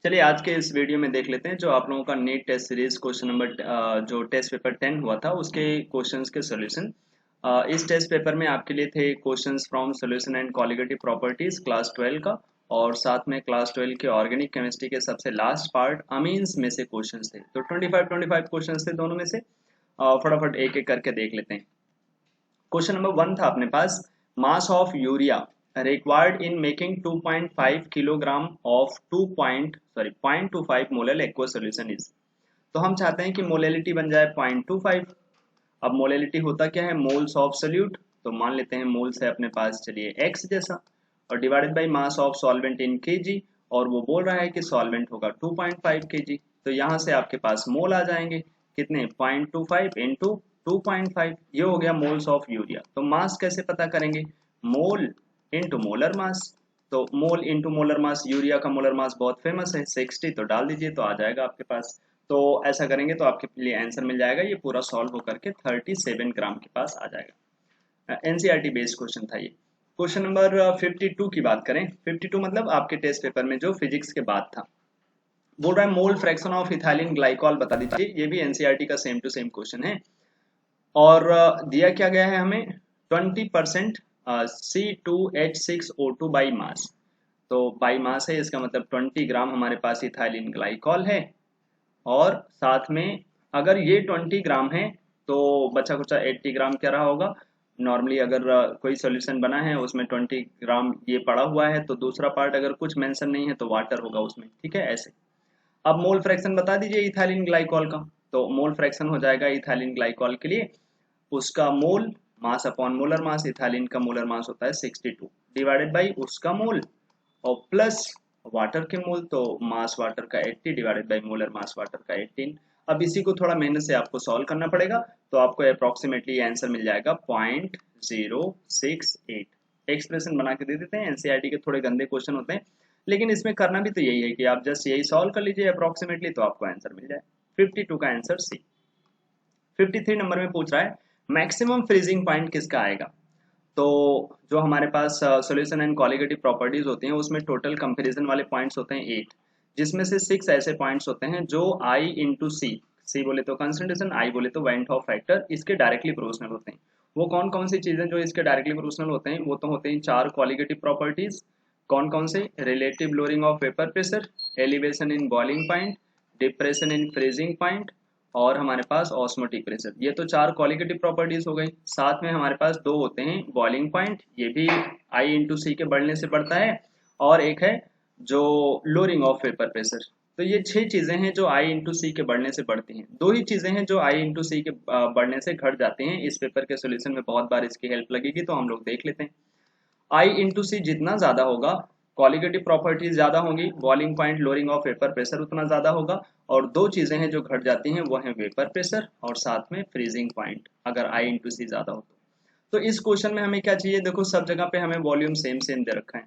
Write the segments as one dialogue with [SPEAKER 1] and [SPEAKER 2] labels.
[SPEAKER 1] चलिए आज के इस वीडियो में देख लेते हैं जो आप लोगों का NEET test series question number जो टेस्ट पेपर 10 हुआ था उसके क्वेश्चंस के सॉल्यूशन। इस टेस्ट पेपर में आपके लिए थे questions from solution and colligative properties class 12 का, और साथ में क्लास 12 के ऑर्गेनिक केमिस्ट्री के सबसे लास्ट पार्ट अमीन्स में से क्वेश्चंस थे। तो 25 क्वेश्चंस थे दोनों में से। फटाफट एक एक करके देख लेते हैं। क्वेश्चन नंबर 1 था अपने पास, mass of urea required in making 2.5 kilogram of 0.25 molar aqua solution is. तो हम चाहते हैं कि मोलैलिटी बन जाए 0.25। अब मोलैलिटी होता क्या है, मोल्स ऑफ सोल्यूट, तो मान लेते हैं मोल्स है अपने पास, चलिए x जैसा, और divided by mass of solvent in KG, और वो बोल रहा है कि सॉल्वेंट होगा 2.5 केजी। तो यहाँ से आपके पास मोल आ जाएंगे कितने, 0.25 इंटू 2.5, ये हो गया मोल्स ऑफ यूरिया। तो मास कैसे पता करेंगे, मोल इंटू मोलर मास। तो mole into molar mass, urea का मोलर मास बहुत फेमस है 60, तो डाल दीजिए तो आ जाएगा आपके पास। तो ऐसा करेंगे तो आपके लिए आंसर मिल जाएगा, ये पूरा सॉल्व होकर के 37 ग्राम के पास आ जाएगा। एनसीईआरटी बेस्ड क्वेश्चन था ये। क्वेश्चन नंबर 52 की बात करें, 52 मतलब आपके टेस्ट पेपर में जो फिजिक्स के बाद था, बोल रहा है मोल फ्रैक्शन ऑफ इथाइलिन ग्लाइकॉल बता दीजिए। ये भी एनसीईआरटी का सेम टू सेम क्वेश्चन है, और दिया क्या गया है हमें, 20% C2H6O2 बाई मास। तो बाई मास है, इसका मतलब 20 ग्राम हमारे पास इथाइलिन ग्लाइकॉल है, और साथ में अगर ये 20 ग्राम है तो बचा कुचा 80 ग्राम क्या रहा होगा। नॉर्मली अगर कोई सॉल्यूशन बना है उसमें 20 ग्राम ये पड़ा हुआ है, तो दूसरा पार्ट अगर कुछ मेंशन नहीं है तो वाटर होगा उसमें, ठीक है ऐसे। अब मोल फ्रैक्शन बता दीजिए इथाइलिन ग्लाइकॉल का। तो मोल फ्रैक्शन हो जाएगा इथाइलिन ग्लाइकॉल के लिए, उसका mole mass upon molar mass, ethylene का मोलर मास होता है 62 डिवाइडेड बाई उसका मोल और प्लस वाटर के मोल, तो मास वाटर का 80 divided by molar mass water का 18। अब इसी को थोड़ा मेहनत से आपको सॉल्व करना पड़ेगा, तो आपको अप्रोक्सीमेटली आंसर मिल जाएगा 0.068। एक्सप्रेशन बना के दे देते हैं, एनसीईआरटी के थोड़े गंदे क्वेश्चन होते हैं, लेकिन इसमें करना भी तो यही है कि आप जस्ट यही सॉल्व कर लीजिए अप्रोक्सीमेटली, तो आपको आंसर मिल जाए। 52 का आंसर सी। 53 नंबर में पूछ रहा है मैक्सिमम फ्रीजिंग पॉइंट किसका आएगा। तो जो हमारे पास सॉल्यूशन एंड कॉलिगेटिव प्रॉपर्टीज होती हैं उसमें टोटल कंपैरिजन वाले पॉइंट्स होते हैं 8, जिसमें से 6 ऐसे पॉइंट्स होते हैं जो I इंटू सी, सी बोले तो कंसंट्रेशन, I बोले तो वेंट ऑफ फैक्टर, इसके डायरेक्टली प्रोपोर्शनल होते हैं। वो कौन कौन सी चीजें जो इसके डायरेक्टली प्रोपोर्शनल होते हैं, वो तो होते हैं 4 कॉलिगेटिव प्रॉपर्टीज। कौन कौन से, relative lowering of vapour pressure, elevation in boiling point, depression in freezing point, और हमारे पास ऑस्मोटिक प्रेशर। ये तो 4 क्वालिटेटिव प्रॉपर्टीज हो गई। साथ में हमारे पास 2 होते हैं बॉइलिंग पॉइंट, ये भी आई इंटू सी के बढ़ने से बढ़ता है, और एक है जो लोअरिंग ऑफ वेपर प्रेशर। तो ये 6 चीजें हैं जो आई इंटू सी के बढ़ने से बढ़ती हैं। 2 ही चीजें हैं जो आई इंटू सी के बढ़ने से घट जाती हैं। इस पेपर के सोल्यूशन में बहुत बार इसकी हेल्प लगेगी, तो हम लोग देख लेते हैं। आई इंटू सी जितना ज्यादा होगा, क्वालिटेटिव प्रॉपर्टीज ज्यादा होंगी, boiling point lowering of vapour pressure उतना ज्यादा होगा, और 2 चीजें हैं जो घट जाती हैं, वो है वेपर प्रेशर और साथ में फ्रीजिंग पॉइंट, अगर आई इंटू सी ज्यादा हो तो इस क्वेश्चन में हमें क्या चाहिए, देखो सब जगह पे हमें वॉल्यूम सेम सेम दे रखा है।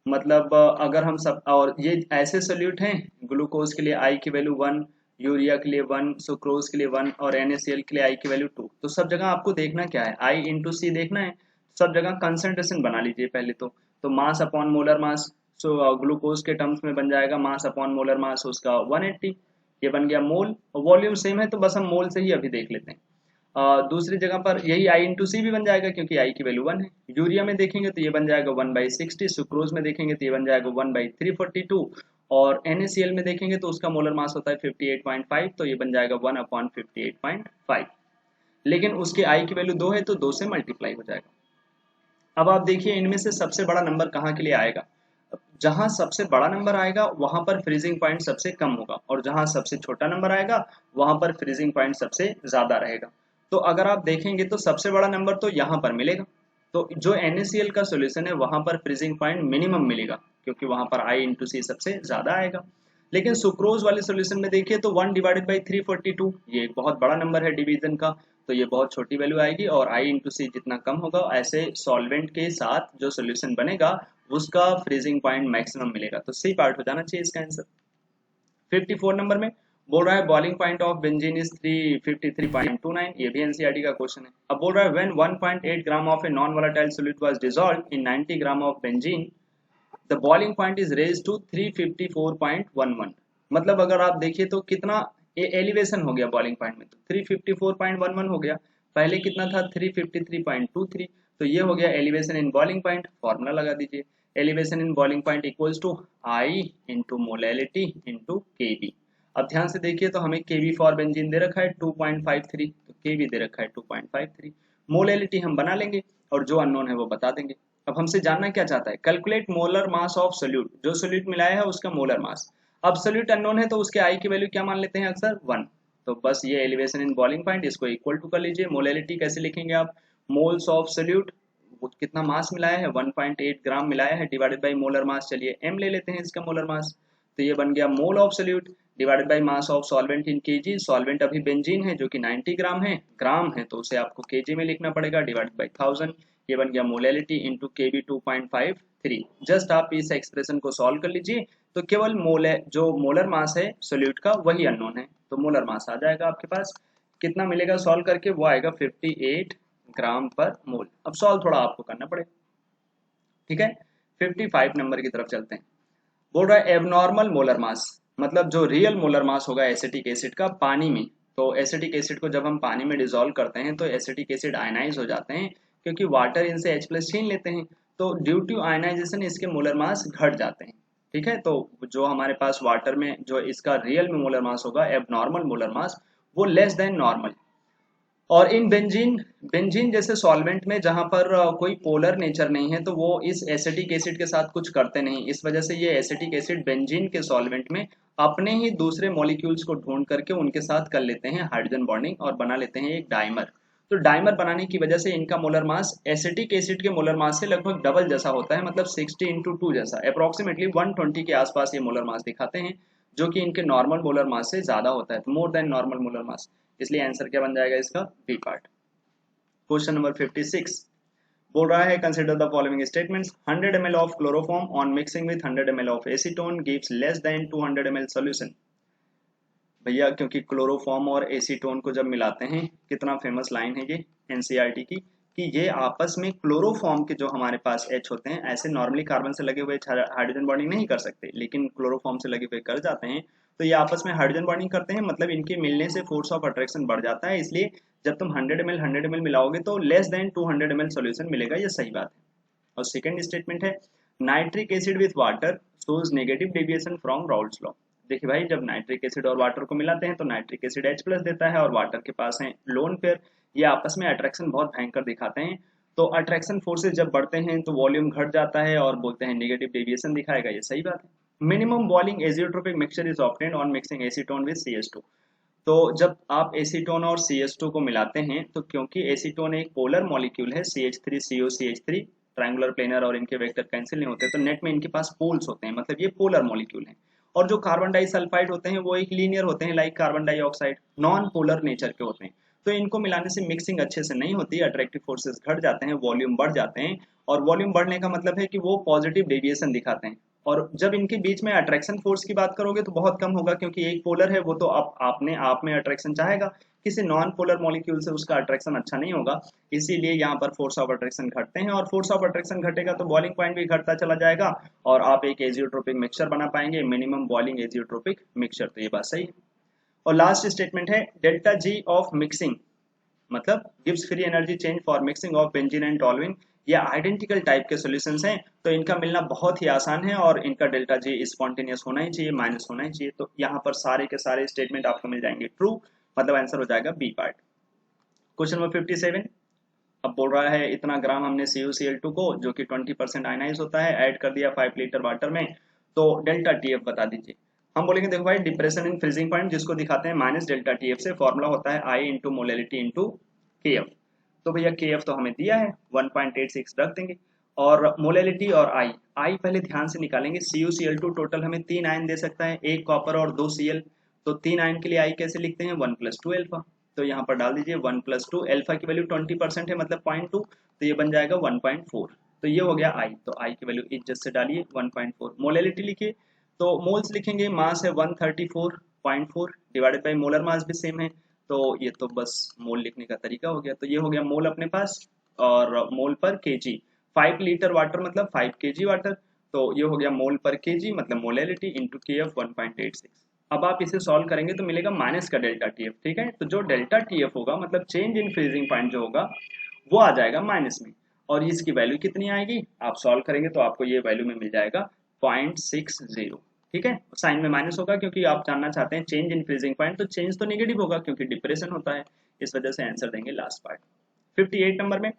[SPEAKER 1] मतलब अगर हम सब, और ये ऐसे सोल्यूट हैं, ग्लूकोज के लिए आई की वैल्यू 1, यूरिया के लिए 1, सुक्रोज के लिए 1, और NaCl के लिए आई की वैल्यू 2। तो सब जगह आपको देखना क्या है, आई इंटू सी देखना है। सब जगह कंसंट्रेशन बना लीजिए पहले तो मास अपॉन मोलर मास, सो ग्लूकोज के टर्म्स में बन जाएगा मास अपॉन मोलर मास उसका 180, ये बन गया मोल। वॉल्यूम सेम है तो बस हम मोल से ही अभी देख लेते हैं। दूसरी जगह पर यही आई इंटू सी भी बन जाएगा क्योंकि आई की वैल्यू 1 है। यूरिया में देखेंगे तो ये बन जाएगा 1/60, सुक्रोज में देखेंगे तो ये बन जाएगा 1/342, और NaCl में देखेंगे तो उसका मोलर मास होता है 58.5, तो ये बन जाएगा 1/58.5। लेकिन उसके आई की वैल्यू 2 है तो 2 से मल्टीप्लाई हो जाएगा। अब आप देखिए इनमें से सबसे बड़ा नंबर कहाँ के लिए आएगा, जहां सबसे बड़ा नंबर आएगा वहां पर फ्रीजिंग पॉइंट सबसे कम होगा, और जहां सबसे छोटा नंबर आएगा वहां पर फ्रीजिंग पॉइंट सबसे ज्यादा रहेगा। तो अगर आप देखेंगे तो सबसे बड़ा नंबर तो यहाँ पर मिलेगा, तो जो NaCl का सोल्यूशन है वहां पर फ्रीजिंग पॉइंट मिनिमम मिलेगा, क्योंकि वहां पर I इंटू सी सबसे ज्यादा आएगा। लेकिन सुक्रोज वाले सोल्यूशन में देखिए तो 1/342, ये एक बहुत बड़ा नंबर है डिवीजन का, तो ये बहुत छोटी वैल्यू आएगी, और I इंटू सी जितना कम होगा ऐसे सॉल्वेंट के साथ जो सोल्यूशन बनेगा उसका फ्रीजिंग पॉइंट मैक्सिमम मिलेगा, तो सी पार्ट हो जाना चाहिए इसका आंसर। 54 नंबर में बोल रहा है boiling point of benzene is 353.29, ये भी एनसीईआरटी का क्वेश्चन है। अब बोल रहा है when 1.8 gram of a non volatile solute was dissolved in 90 gram of benzene, the boiling point is raise to 354.11। मतलब अगर आप देखिए तो कितना एलिवेशन हो गया बॉइलिंग पॉइंट में, तो 354.11 हो गया, पहले कितना था 353.23। तो ये हो गया elevation in boiling point. Formula लगा दीजिए, elevation in boiling point equals to i into molality into K B. अब ध्यान से देखिए तो हमें के बी फॉर बेंजीन दे रखा है 2.53, तो के बी दे रखा है 2.53। मोलैलिटी हम बना लेंगे और जो अननोन है वो बता देंगे। अब हमसे जानना क्या चाहता है, calculate molar mass of solute, जो सोल्यूट मिलाया है उसका मोलर मास। अब सोल्यूट अननोन है तो उसके आई की वैल्यू क्या मान लेते हैं अक्सर 1। तो बस ये एलिवेशन इन बॉइलिंग पॉइंट, इसको इक्वल टू कर लीजिए। मोलैलिटी कैसे लिखेंगे आप, मोल्स ऑफ सोल्यूट, कितना मास मिलाया है 1.8 ग्राम मिलाया है, डिवाइडेड बाई मोलर मास। चलिए m ले लेते हैं इसका मोलर मास, तो ये बन गया mole of solute divided by mass of solvent in KG. Solvent अभी बेंजीन है जो कि 90 ग्राम है तो उसे आपको केजी में लिखना पड़ेगा डिवाइडेड बाई 1000। ये बन गया molality into K B 2.53। Just आप इस एक्सप्रेशन को सॉल्व कर लीजिए तो केवल मोल जो मोलर मास है सोल्यूट का वही अननोन है, तो मोलर मास आ जाएगा आपके पास। कितना मिलेगा सॉल्व करके, वो आएगा 58 ग्राम पर मोल। अब सॉल्व थोड़ा आपको करना पड़ेगा, ठीक है। 55 नंबर की तरफ चलते हैं। बोल रहा है एबनॉर्मल मोलर मास, मतलब जो रियल मोलर मास होगा एसिटिक एसिड का पानी में। तो एसिटिक एसिड को जब हम पानी में डिसॉल्व करते हैं तो एसिटिक एसिड आयनाइज हो जाते हैं, क्योंकि वाटर इनसे H+ छीन लेते हैं, तो ड्यू टू आयनाइजेशन इसके मोलर मास घट जाते हैं, ठीक है। तो जो हमारे पास वाटर में जो इसका रियल में मोलर मास होगा एबनॉर्मल मोलर मास, वो लेस देन नॉर्मल। और इन बेंजीन, बेंजीन जैसे सॉल्वेंट में जहां पर कोई पोलर नेचर नहीं है तो वो इस एसिटिक एसिड के साथ कुछ करते नहीं, इस वजह से ये एसिटिक एसिड बेंजीन के सॉल्वेंट में अपने ही दूसरे मॉलिक्यूल्स को ढूंढ करके उनके साथ कर लेते हैं हाइड्रोजन बॉन्डिंग और बना लेते हैं एक डाइमर। तो डाइमर बनाने की वजह से इनका मोलर मास एसिटिक एसिड के मोलर मास से लगभग डबल जैसा होता है, मतलब 60 × 2 जैसा, अप्रोक्सीमेटली 120 के आसपास ये मोलर मास दिखाते हैं, जो कि इनके नॉर्मल मोलर मास से ज्यादा होता है, तो more than normal molar mass. इसलिए आंसर क्या बन जाएगा इसका, बी पार्ट। क्वेश्चन नंबर 56 बोल रहा है consider the following statements. 100 ml of chloroform on mixing with 100 ml of acetone gives less than 200 ml solution. भैया क्योंकि क्लोरोफॉर्म और एसीटोन को जब मिलाते हैं, कितना फेमस लाइन है ये एनसीईआरटी की, कि ये आपस में क्लोरोफॉर्म के जो हमारे पास H होते हैं, ऐसे नॉर्मली कार्बन से लगे हुए हाइड्रोजन बॉन्डिंग नहीं कर सकते, लेकिन क्लोरोफॉर्म से लगे हुए कर जाते हैं। तो ये आपस में हाइड्रोजन बॉन्डिंग करते हैं, मतलब इनके मिलने से फोर्स ऑफ अट्रैक्शन बढ़ जाता है। इसलिए जब तुम 100 ml मिलाओगे तो लेस देन 200 ml सोल्यूशन मिलेगा, ये सही बात है। और सेकंड स्टेटमेंट है nitric acid with water shows negative deviation from Raoult's law. देखिए भाई, जब नाइट्रिक एसिड और वाटर को मिलाते हैं तो नाइट्रिक एसिड H+ देता है और वाटर के पास है लोन पेयर, ये आपस में अट्रैक्शन बहुत भयंकर दिखाते हैं। तो अट्रैक्शन फोर्सेस जब बढ़ते हैं तो वॉल्यूम घट जाता है और बोलते हैं नेगेटिव डेविएशन दिखाएगा, ये सही बात है। Minimum boiling azeotropic mixture is obtained on mixing acetone with CH2। तो जब आप एसीटोन और CH2 को मिलाते हैं तो क्योंकि एसीटोन एक पोलर मॉलिक्यूल है, CH3CO CH3 ट्रायंगुलर प्लेनर और इनके वेक्टर कैंसिल नहीं होते, तो नेट में इनके पास पोल्स होते हैं, मतलब ये पोलर मॉलिक्यूल हैं। और जो कार्बन डाइसल्फाइड होते हैं वो एक लीनियर होते हैं, like carbon dioxide, non polar nature के होते हैं। तो इनको मिलाने से मिक्सिंग अच्छे से नहीं होती, अट्रैक्टिव फोर्सेस घट जाते हैं, वॉल्यूम बढ़ जाते हैं। और वॉल्यूम बढ़ने का मतलब है कि वो पॉजिटिव डेविएशन दिखाते हैं। और जब इनके बीच में अट्रैक्शन फोर्स की बात करोगे तो बहुत कम होगा, क्योंकि एक पोलर है वो तो आपने आप में अट्रैक्शन चाहेगा, किसी नॉन पोलर मॉलिक्यूल से उसका अट्रैक्शन अच्छा नहीं होगा। इसीलिए यहाँ पर फोर्स ऑफ अट्रैक्शन घटते हैं, और फोर्स ऑफ अट्रैक्शन घटेगा तो बॉइलिंग पॉइंट भी घटता चला जाएगा और आप एक एजियोट्रोपिक मिक्सचर बना पाएंगे, मिनिमम बॉइलिंग एजियोट्रोपिक मिक्सचर। तो ये बात सही है। और लास्ट स्टेटमेंट है डेल्टा जी ऑफ मिक्सिंग, मतलब gives free energy change for mixing of benzene and toluene. ये आइडेंटिकल टाइप के सॉल्यूशंस हैं, तो इनका मिलना बहुत ही आसान है और इनका डेल्टा जी स्पॉन्टेनियस होना ही चाहिए, माइनस होना ही चाहिए। तो यहाँ पर सारे के सारे स्टेटमेंट आपको मिल जाएंगे ट्रू, मतलब आंसर हो जाएगा बी पार्ट। क्वेश्चन नंबर 57 अब बोल रहा है इतना ग्राम हमने CuCl2 को, जो कि 20% आयनाइज होता है, ऐड कर दिया 5 लीटर वाटर में, तो डेल्टा TF बता दीजिए। हम बोलेंगे देखो भाई, डिप्रेशन इन फ्रीजिंग पॉइंट जिसको दिखाते हैं माइनस डेल्टा TF से, फॉर्मूला होता है I into molality into KF। तो भैया KF तो हमें दिया है 1.86 रख देंगे, और मोलैलिटी और I पहले ध्यान से निकालेंगे। CuCl2 टोटल हमें 3 आयन दे सकता है, एक कॉपर और 2 Cl, तो 3 आयन के लिए I कैसे लिखते हैं 1+2 अल्फा। तो यहाँ पर डाल दीजिए 1+2, अल्फा की वैल्यू 20% है, मतलब 0.2, तो ये बन जाएगा 1.4। तो ये हो गया I, तो I की वैल्यू इज्जत से डालिए 1.4। मोलैलिटी लिखिए, तो मोल्स लिखेंगे, मास है 134.4 डिवाइडेड बाई मोलर मास भी सेम है, तो ये तो बस मोल लिखने का तरीका हो गया। तो ये हो गया मोल अपने पास, और मोल पर केजी, 5 लीटर वाटर मतलब 5 kg वाटर, तो ये हो गया मोल पर केजी मतलब मोलैलिटी इंटू के एफ 1.86। अब आप इसे सॉल्व करेंगे तो मिलेगा माइनस का डेल्टा टी एफ, ठीक है। तो जो डेल्टा टी एफ होगा मतलब चेंज इन फ्रीजिंग पॉइंट जो होगा वो आ जाएगा माइनस में, और इसकी वैल्यू कितनी आएगी, आप सॉल्व करेंगे तो आपको ये वैल्यू में मिल जाएगा 0.60, ठीक है। साइन में माइनस होगा क्योंकि आप जानना चाहते हैं चेंज इन फ्रीजिंग पॉइंट, तो चेंज तो नेगेटिव होगा क्योंकि डिप्रेशन होता है, इस वजह से आंसर देंगे लास्ट पार्ट। 58 नंबर में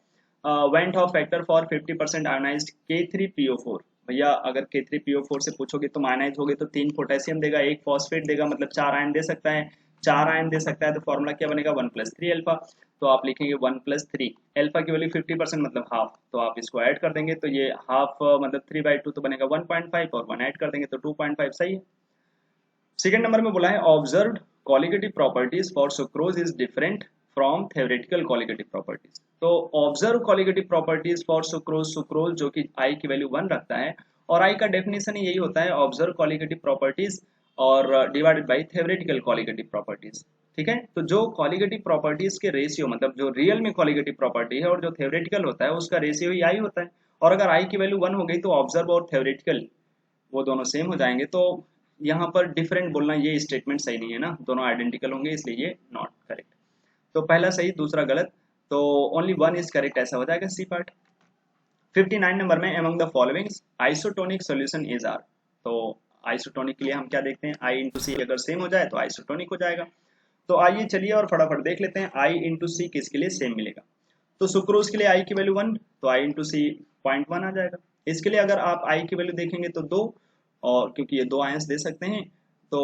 [SPEAKER 1] went of factor for 50% ionised K3PO4। भैया अगर K3PO4 से पूछोगे तो आयनाइज हो गए तो 3 पोटेशियम देगा, 1 फॉस्फेट देगा, मतलब 4 आयन दे सकता है। 4 आयन दे सकता है तो फॉर्मूला क्या बनेगा 1+3 अल्फा। तो आप लिखेंगे 1+3 अल्फा की वैल्यू 50% मतलब हाफ, तो आप इसको ऐड कर देंगे तो ये हाफ मतलब 3/2 तो बनेगा 1.5 और 1 ऐड कर देंगे तो 2.5, सही है। सेकेंड नंबर में बोला है observed qualitative properties for sucrose is different from theoretical qualitative properties. तो observe qualitative properties for sucrose, sucrose जो कि आई की वैल्यू 1 रखता है, और आई का डेफिनेशन यही होता है ऑब्जर्व क्वालिटेटिव प्रॉपर्टीज और डिवाइडेड बाय थेओरेटिकल क्वालिटेटिव प्रॉपर्टीज, ठीक है। तो जो क्वालिटेटिव प्रॉपर्टीज के रेशियो मतलब जो रियल में क्वालिटेटिव प्रॉपर्टी है और जो थेओरेटिकल होता है उसका रेशियो ही आई होता है, और अगर आई की वैल्यू 1 हो गई तो ऑब्जर्व और थेओरेटिकल वो दोनों सेम हो जाएंगे। तो यहाँ पर डिफरेंट बोलना ये स्टेटमेंट सही नहीं है ना, दोनों आइडेंटिकल होंगे इसलिए ये नॉट करेक्ट। तो पहला सही दूसरा गलत, तो ओनली 1 इज करेक्ट, ऐसा हो जाएगा सी पार्ट। 59 नंबर में among the following isotonic solution is are. तो आइसोटोनिक के लिए हम क्या देखते हैं, आई इंटू सी अगर सेम हो जाए तो आइसोटोनिक हो जाएगा। तो आइए चलिए और फटाफट देख लेते हैं आई इंटू सी किसके लिए सेम मिलेगा। तो सुक्रोज के लिए आई की वैल्यू 1 तो आई इंटू सी 0.1 आ जाएगा। इसके लिए अगर आप आई की वैल्यू देखेंगे तो 2, और क्योंकि ये 2 आयंस दे सकते हैं तो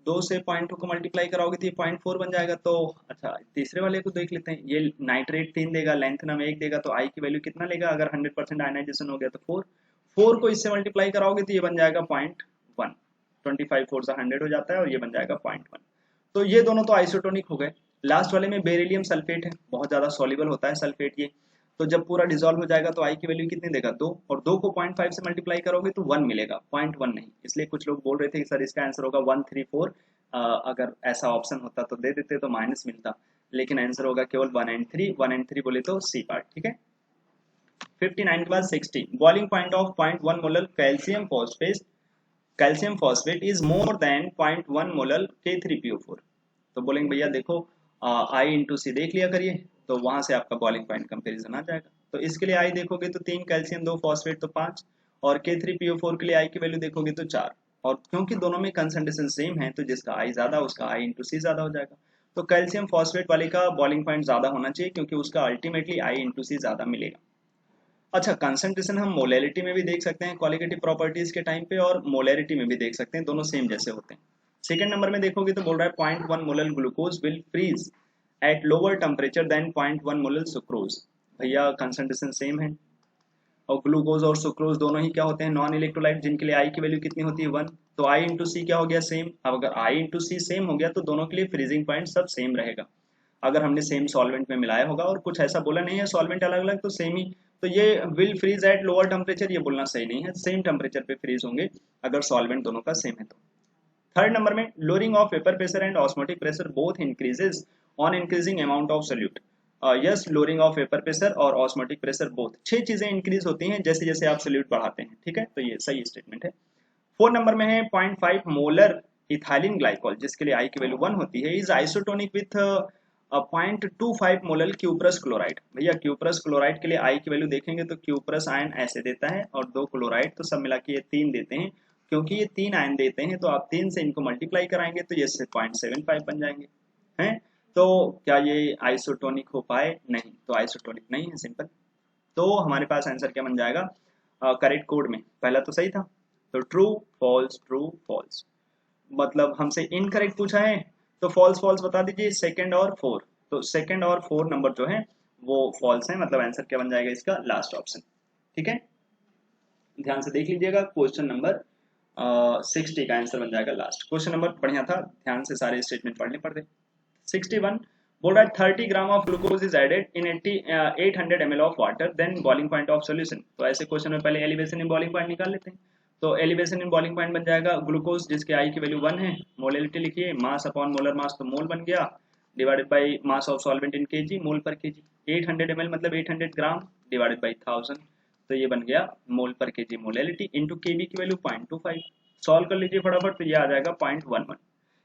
[SPEAKER 1] 2 से 0.2 को मल्टीप्लाई कराओगे तो ये 0.4 बन जाएगा। तो अच्छा तीसरे वाले को देख लेते हैं, ये नाइट्रेट 3 देगा, लैंथेनम 1 देगा, तो आई की वैल्यू कितना लेगा अगर 100% आयनाइजेशन हो गया तो 4, 4 को इससे मल्टीप्लाई कराओगे तो ये बन जाएगा 0.1, 25 4 से 100 हो जाता है और ये बन जाएगा 0.1। तो ये दोनों तो आइसोटोनिक हो गए। लास्ट वाले में बेरिलियम सल्फेट है, बहुत ज्यादा सॉल्युबल होता है सल्फेट ये, तो जब पूरा डिसॉल्व हो जाएगा तो आई की वैल्यू कितनी देगा 2, और 2 को 0.5 से मल्टीप्लाई करोगे तो 1 मिलेगा, 0.1 नहीं। इसलिए कुछ लोग बोल रहे थे कि सर इसका आंसर होगा 134, अगर ऐसा ऑप्शन होता तो दे देते तो माइनस मिलता, लेकिन आंसर होगा केवल 1 एंड 3, 1 एंड 3 बोले तो सी पार्ट, ठीक है। 59 के बाद 60 boiling point of 0.1 molar calcium phosphate is more then 0.1 molar K3PO4। तो बोलेंगे भैया देखो आई इंटू सी देख लिया करिए, तो वहां से आपका बॉइलिंग पॉइंट कंपैरिजन आ जाएगा। तो इसके लिए आई देखोगे तो 3 कैल्शियम 2 फॉस्फेट तो 5, और K3PO4 के लिए आई की वैल्यू देखोगे तो 4, और क्योंकि दोनों में कंसंट्रेशन सेम है तो जिसका आई ज्यादा उसका आई इंटू सी ज्यादा हो जाएगा। तो कैल्शियम फॉस्फेट वाले का बॉइलिंग पॉइंट ज्यादा होना चाहिए क्योंकि उसका अल्टीमेटली आई इंटू सी ज्यादा मिलेगा। अच्छा कंसंट्रेशन हम मोलैरिटी में भी देख सकते हैं क्वालिटेटिव प्रॉपर्टीज के टाइम पे, और मोलैरिटी में भी देख सकते हैं, दोनों सेम जैसे होते हैं। सेकंड नंबर में देखोगे तो बोल रहा है 0.1 molar glucose will freeze at lower temperature than 0.1 molar sucrose. भैया कंसंट्रेशन सेम है, और ग्लूकोज और सुक्रोज दोनों ही क्या होते हैं नॉन इलेक्ट्रोलाइट, जिनके लिए आई की वैल्यू कितनी होती है 1, तो आई इंटू सी क्या हो गया सेम। अब अगर आई इंटू सी सेम हो गया तो दोनों के लिए फ्रीजिंग पॉइंट सब सेम रहेगा, अगर हमने सेम सॉल्वेंट में मिलाया होगा, और कुछ ऐसा बोला नहीं है सॉल्वेंट अलग अलग तो सेम ही। तो ये will freeze at lower temperature ये बोलना सही नहीं है, सेम टेम्परेचर पे फ्रीज होंगे अगर सॉल्वेंट दोनों का सेम है तो। थर्ड नंबर में lowering of vapour pressure and osmotic pressure both increases on increasing amount of solute. Yes lowering of vapour pressure और ऑस्मोटिक प्रेशर बोथ 6 चीजें इंक्रीज होती हैं जैसे जैसे आप सोल्यूट बढ़ाते हैं, ठीक है। तो ये सही स्टेटमेंट है। 4 नंबर में है 0.5 मोलर इथाइलिन ग्लाइकोल जिसके लिए आई की वैल्यू 1 होती है is isotonic with 0.25 molar cuprous chloride. भैया क्यूप्रस क्लोराइड के लिए आई की वैल्यू देखेंगे तो क्यूप्रस आयन ऐसे देता है और 2 क्लोराइड तो सब मिला के ये 3 देते हैं, क्योंकि ये 3 आयन देते हैं तो आप 3 से इनको मल्टीप्लाई कराएंगे तो ये 0.75 बन जाएंगे हैं। तो क्या ये आइसोटोनिक हो पाए, नहीं, तो आइसोटोनिक नहीं है सिंपल। तो हमारे पास आंसर क्या बन जाएगा करेक्ट कोड में, पहला तो सही था, तो ट्रू फॉल्स, मतलब हमसे इनकरेक्ट पूछा है तो फॉल्स फॉल्स बता दीजिए। सेकंड और 4, तो सेकंड और 4 नंबर जो है वो फॉल्स है, मतलब आंसर क्या बन जाएगा इसका लास्ट ऑप्शन, ठीक है। ध्यान से देख लीजिएगा क्वेश्चन नंबर 60 का आंसर बन जाएगा लास्ट। क्वेश्चन नंबर बढ़िया था, ध्यान से सारे स्टेटमेंट पढ़ने पड़ते। 61 बोल रहा है 30 gram of glucose is added in 800 ml of water then boiling point of solution. तो ऐसे क्वेश्चन में पहले एलिवेशन इन बॉइलिंग पॉइंट निकाल लेते हैं। तो एलिवेशन इन बॉइलिंग पॉइंट बन जाएगा ग्लूकोज जिसके आई की वैल्यू 1 है, मोलैलिटी लिखिए, मास अपॉन मोलर मास तो मोल बन गया, divided by mass of solvent in KG mole per KG. 800 ml मतलब 800 ग्राम डिवाइडेड बाई 1000, तो ये बन गया मोल पर केजी मोलैलिटी इंटू केबी की वैल्यू 0.25। सॉल्व कर लीजिए फटाफट, तो ये आ जाएगा 0.11।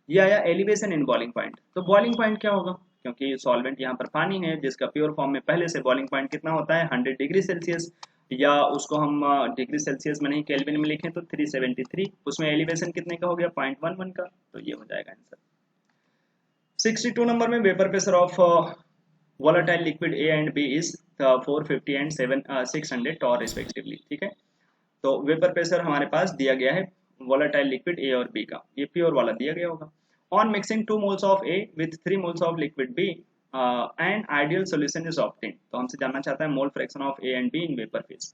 [SPEAKER 1] ये आया एलिवेशन इन बॉइलिंग पॉइंट। तो बॉइलिंग पॉइंट क्या होगा, क्योंकि सॉल्वेंट यहाँ पर पानी है जिसका प्योर फॉर्म में पहले से बॉइलिंग पॉइंट कितना होता है 100 डिग्री सेल्सियस, या उसको हम डिग्री सेल्सियस में नहीं केल्विन में लिखें तो 373, उसमें एलिवेशन कितने का हो गया 0.11 का, तो ये हो जाएगा आंसर। 62 नंबर में vapour pressure of volatile liquid A and B is 450 and 600 torr respectively। ठीक है, तो वेपर प्रेशर हमारे पास दिया गया है volatile liquid A और B का, ये प्योर वाला दिया गया होगा। On mixing 2 moles of A with 3 moles of liquid B, an ideal solution is obtained। तो हमसे जानना चाहता है मोल fraction of A and B in vapor phase।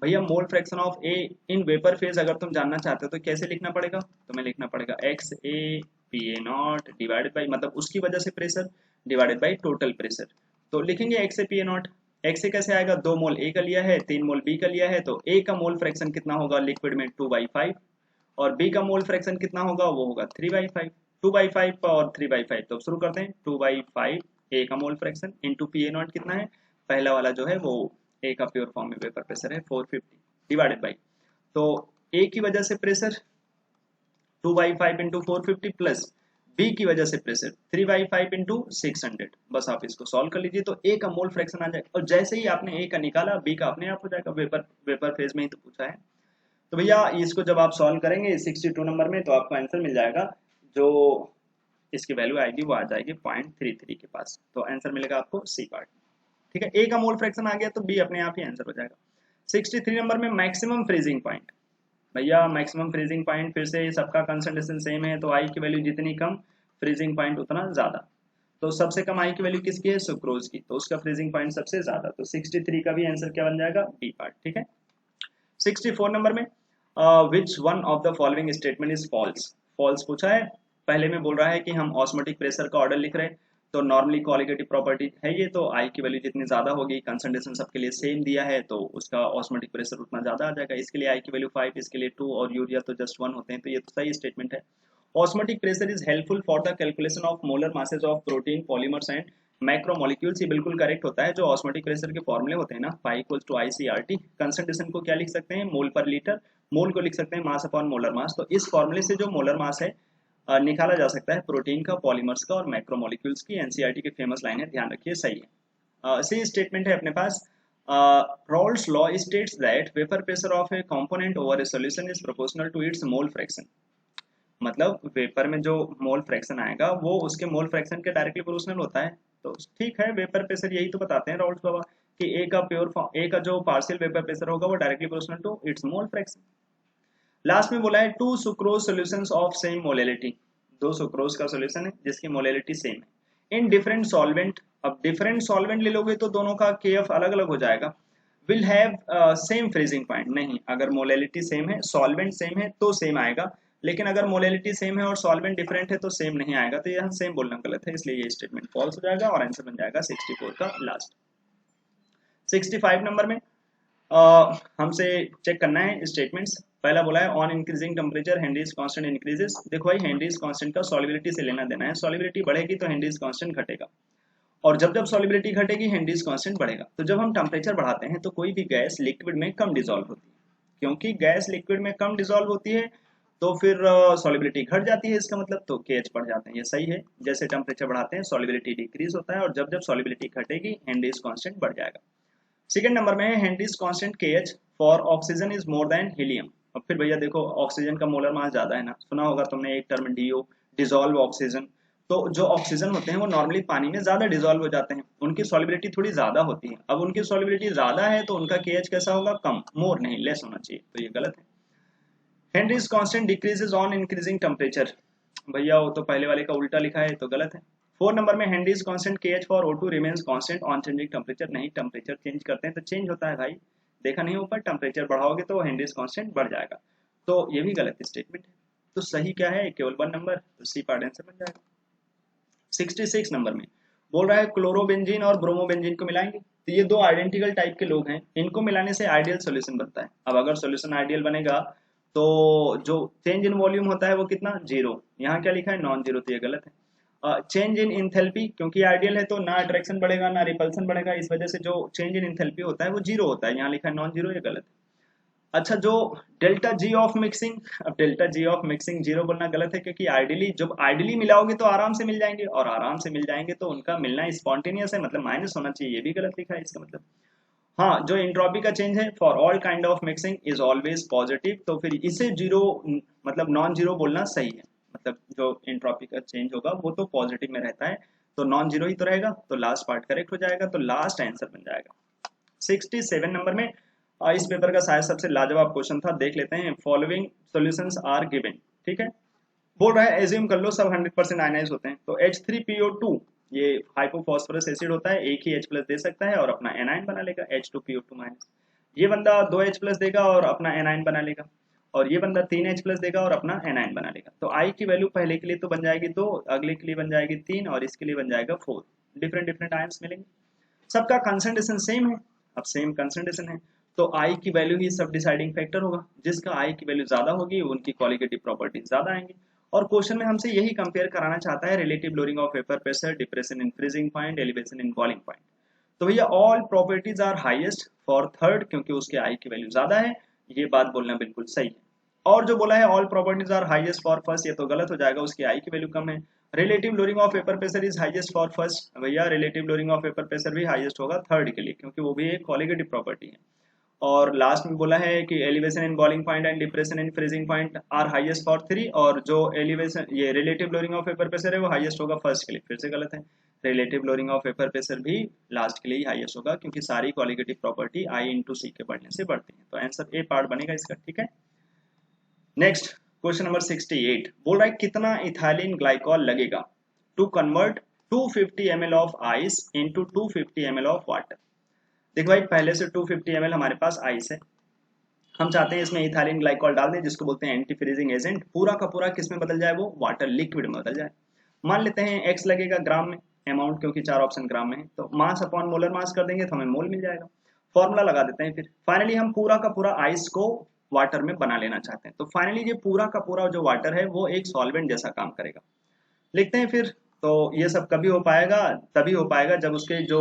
[SPEAKER 1] भैया मोल fraction of A in vapour phase अगर तुम जानना चाहते हो तो कैसे लिखना पड़ेगा, तुम्हें लिखना पड़ेगा XA/PA0 डिवाइडेड बाई, मतलब उसकी वजह से pressure divided by total pressure. तो लिखेंगे XA/PA0। XA कैसे आएगा, 2 मोल A का लिया है 3 मोल B का लिया है, तो A का मोल फ्रैक्शन कितना होगा लिक्विड में 2/5, और B का मोल फ्रैक्शन कितना होगा वो होगा 3/5। 2/5 और 3/5, तो शुरू करते हैं। 2/5 A का मोल फ्रैक्शन इंटू PA0 कितना है, पहला वाला जो है वो A का प्योर फॉर्म में वेपर प्रेशर है 450 डिवाइडेड बाई, तो A की वजह से प्रेशर 2/5 इंटू 450 प्लस B की वजह से प्रेशर 3/5 इंटू 600। बस आप इसको सॉल्व कर लीजिए तो A का मोल फ्रैक्शन आ जाएगा, और जैसे ही आपने A का निकाला B का अपने आप हो जाएगा, वेपर फेज में ही तो पूछा है। तो भैया इसको जब आप सॉल्व करेंगे 62 नंबर में तो आपको आंसर मिल जाएगा, जो इसकी वैल्यू आएगी वो आ जाएगी 0.33 के पास, तो आंसर मिलेगा आपको सी पार्ट। ठीक है, ए का मोल फ्रैक्शन आ गया तो बी अपने आप ही आंसर हो जाएगा। 63 नंबर में मैक्सिमम फ्रीजिंग पॉइंट। भैया मैक्सिमम फ्रीजिंग पॉइंट फिर से सबका कंसंट्रेशन सेम है, तो आई की वैल्यू जितनी कम फ्रीजिंग पॉइंट उतना ज्यादा। तो सबसे कम आई की वैल्यू किसकी है, सुक्रोज की, तो उसका फ्रीजिंग पॉइंट सबसे ज्यादा, तो 63 का भी आंसर क्या बन जाएगा, बी पार्ट। ठीक है, 64 नंबर में which one of the following statement is false. False पूछा है, पहले में बोल रहा है कि हम ऑस्मोटिक प्रेशर का ऑर्डर लिख रहे हैं, तो नॉर्मली कोलिगेटिव प्रॉपर्टी है ये, तो आई की वैल्यू जितनी ज्यादा होगी, कंसंट्रेशन सबके लिए सेम दिया है तो उसका ऑस्मोटिक प्रेशर उतना ज्यादा आ जाएगा। इसके लिए आई की वैल्यू 5, इसके लिए 2 और यूरिया तो जस्ट 1 होते हैं, तो ये तो सही स्टेटमेंट है। Osmotic pressure is helpful for the calculation of molar masses of protein polymers and macromolecules. ये बिल्कुल करेक्ट होता है, जो ऑस्मोटिक प्रेशर के फॉर्मूले होते हैं ना, pi equals to ICRT, concentration को क्या लिख सकते हैं मोल पर लीटर, मोल को लिख सकते हैं मास अपॉन मोलर मास, तो इस फॉर्मूले से जो मोलर मास है निकाला जा सकता है प्रोटीन का, पॉलीमर्स का और मैक्रोमोलिक्यूल्स की। एनसीईआरटी की फेमस लाइन है, ध्यान रखिए, सही है। सी स्टेटमेंट है अपने पास, Raoult's law states that vapor pressure of a component over a solution is proportional to its mole fraction। मतलब वेपर में जो मोल फ्रैक्शन आएगा वो उसके मोल फ्रैक्शन के डायरेक्टली प्रोपोर्शनल होता है। तो ठीक है, वेपर प्रेशर यही तो बताते हैं राउल्ट्स बाबा कि ए का जो पार्शियल वेपर प्रेशर होगा वो directly proportional to its mole fraction. Last में बोला है 2 sucrose solutions of same molality. 2 sucrose का सॉल्यूशन है जिसकी मोलैलिटी सेम है इन डिफरेंट सॉल्वेंट। अब डिफरेंट सॉल्वेंट ले लोगे तो दोनों का केएफ अलग अलग हो जाएगा। Will have same freezing point, नहीं, अगर मोलैलिटी सेम है सॉल्वेंट सेम है तो सेम आएगा, लेकिन अगर मोलैलिटी सेम है और सॉल्वेंट डिफरेंट है तो सेम नहीं आएगा, तो यहाँ सेम बोलना गलत है, इसलिए ये स्टेटमेंट फॉल्स हो जाएगा और आंसर बन जाएगा 64 का लास्ट। 65 नंबर में हमसे चेक करना है स्टेटमेंट्स। पहला बोला है on increasing temperature Henrys constant increases. देखो भाई हेनरीज कांस्टेंट का सॉल्युबिलिटी से लेना देना है, सॉल्युबिलिटी बढ़ेगी तो हेनरीज कांस्टेंट घटेगा, और जब जब सॉल्युबिलिटी घटेगी हेनरीज कांस्टेंट बढ़ेगा। तो जब हम टेम्परेचर बढ़ाते हैं तो कोई भी गैस लिक्विड में कम डिसॉल्व होती है, क्योंकि गैस लिक्विड में कम डिसॉल्व होती है तो फिर सॉल्युबिलिटी घट जाती है, इसका मतलब तो केएच बढ़ जाते हैं, ये सही है। जैसे टेम्परेचर बढ़ाते हैं सॉल्युबिलिटी डिक्रीज होता है, और जब जब सॉल्युबिलिटी घटेगी हेनरीज कांस्टेंट बढ़ जाएगा। सेकंड नंबर में है Henrys constant KH for oxygen is more then helium. अब फिर भैया देखो ऑक्सीजन का मोलर मास ज्यादा है ना, सुना होगा तुमने एक टर्म डीओ, डिसॉल्व ऑक्सीजन। तो जो ऑक्सीजन होते हैं वो नॉर्मली पानी में ज्यादा डिसॉल्व हो जाते हैं, उनकी सॉल्युबिलिटी थोड़ी ज्यादा होती है। अब उनकी सॉल्युबिलिटी ज्यादा है तो उनका केएच कैसा होगा, कम, मोर नहीं लेस होना चाहिए, तो ये गलत है। Henrys constant decreases on increasing temperature, भैया वो तो पहले वाले का उल्टा लिखा है तो गलत है। 4 नंबर में Henrys constant KH for O2 remains constant on changing temperature, नहीं, टेम्परेचर चेंज करते हैं तो चेंज होता है भाई, देखा नहीं ऊपर, टेम्परेचर बढ़ाओगे तो हेनरीज कांस्टेंट बढ़ जाएगा, तो ये भी गलत स्टेटमेंट है। तो सही क्या है, केवल 1 नंबर, तो सी पार्ट आंसर बन जाएगा। 66 नंबर में बोल रहा है क्लोरोबेंजीन और ब्रोमोबेंजीन को मिलाएंगे, तो ये दो आइडेंटिकल टाइप के लोग हैं, इनको मिलाने से आइडियल सॉल्यूशन बनता है। अब अगर सॉल्यूशन आइडियल बनेगा तो जो चेंज इन वॉल्यूम होता है वो कितना, 0, यहाँ क्या लिखा है नॉन जीरो, तो ये गलत है। चेंज इन इंथैल्पी, क्योंकि आइडियल है तो ना अट्रैक्शन बढ़ेगा ना रिपल्सन बढ़ेगा, इस वजह से जो चेंज इन इंथैल्पी होता है वो जीरो होता है। यहाँ लिखा है नॉन जीरो, ये गलत है। अच्छा, जो डेल्टा जी ऑफ मिक्सिंग, अब delta G of mixing zero बोलना गलत है, क्योंकि आइडियली जब आइडियली मिलाओगे तो आराम से मिल जाएंगे, और आराम से मिल जाएंगे तो उनका मिलना स्पॉन्टेनियस है, मतलब माइनस होना चाहिए, ये भी गलत लिखा है इसका मतलब। हाँ, जो एंट्रोपी का चेंज है for all kind of mixing is always positive, तो फिर इसे जीरो मतलब नॉन जीरो बोलना सही है, मतलब जो एंट्रोपी का चेंज होगा वो तो पॉजिटिव में रहता है, तो नॉन जीरो ही तो रहेगा, तो लास्ट पार्ट करेक्ट हो जाएगा, तो लास्ट आंसर बन जाएगा 67 नंबर में। इस पेपर का शायद सबसे लाजवाब क्वेश्चन था, देख लेते हैं। फॉलोइंग सॉल्यूशंस आर गिवन, ठीक है। बोल रहा है एज्यूम कर लो सब 100% आयनाइज होते हैं, तो H3PO2 ये हाइपोफॉस्फोरस एसिड होता है, एक ही H प्लस दे सकता है और अपना एनाइन बना लेगा H2PO2 माइनस। ये बंदा 2 H प्लस देगा और अपना एनाइन बना लेगा, और ये बंदा 3 H प्लस देगा और अपना एनाइन बना लेगा। तो I की वैल्यू पहले के लिए तो बन जाएगी 2, अगले के लिए बन जाएगी 3 और इसके लिए बन जाएगा 4। डिफरेंट डिफरेंट आयंस मिलेंगे, सबका कंसंट्रेशन सेम है। अब सेम कंसंट्रेशन है तो आई की वैल्यू ही सब डिसाइडिंग फैक्टर होगा, जिसका आई की वैल्यू ज्यादा होगी उनकी क्वालिटेटिव प्रॉपर्टीज ज्यादा आएंगी। और क्वेश्चन में हमसे यही कंपेयर कराना चाहता है, relative lowering of vapour pressure, depression in freezing point, elevation in boiling point. तो भैया all properties are highest for third, क्योंकि उसके आई की वैल्यू ज्यादा है, ये बात बोलना बिल्कुल सही है। और जो बोला है all properties are highest for first, ये तो गलत हो जाएगा, उसकी आई की वैल्यू कम है। Relative lowering of vapour pressure is highest for first, भैया relative lowering of vapour pressure भी हाईएस्ट होगा थर्ड के लिए, क्योंकि वो भी एक कॉलिगेटिव प्रॉपर्टी है। और लास्ट में बोला है कि elevation in boiling point and depression in freezing point are highest for 3, और जो एलिवेशन ये relative lowering of vapour pressure है वो हाईएस्ट होगा फर्स्ट के लिए, फिर से गलत है। Relative lowering of vapour pressure भी लास्ट के लिए ही हाईएस्ट होगा, क्योंकि सारी क्वालिटेटिव प्रॉपर्टी आई इंटू सी के बढ़ने से बढ़ती है, तो आंसर ए पार्ट बनेगा इसका, ठीक है। नेक्स्ट क्वेश्चन नंबर 68 बोल रहा है कितना इथाइलिन ग्लाइकॉल लगेगा to convert 250 ml of ice into 250 ml of water. देखो भाई, पहले से 250 ml हमारे पास आइस है, हम चाहते हैं इसमें इथाइलिन ग्लाइकॉल डाल दें, जिसको बोलते हैं एंटी फ्रीजिंग एजेंट। पूरा का पूरा किस में बदल जाए, वो वाटर लिक्विड में बदल जाए। मान लेते हैं एक्स लगेगा ग्राम में, अमाउंट क्योंकि 4 ऑप्शन ग्राम में है, तो मास अपॉन मोलर मास कर देंगे तो हमें मोल मिल जाएगा। फॉर्मूला लगा देते हैं फिर। फाइनली हम पूरा का पूरा आइस को वाटर में बना लेना चाहते हैं, तो फाइनली ये पूरा का पूरा जो वाटर है वो एक सॉल्वेंट जैसा काम करेगा। लिखते हैं फिर। तो ये सब कभी हो पाएगा, तभी हो पाएगा जब उसके जो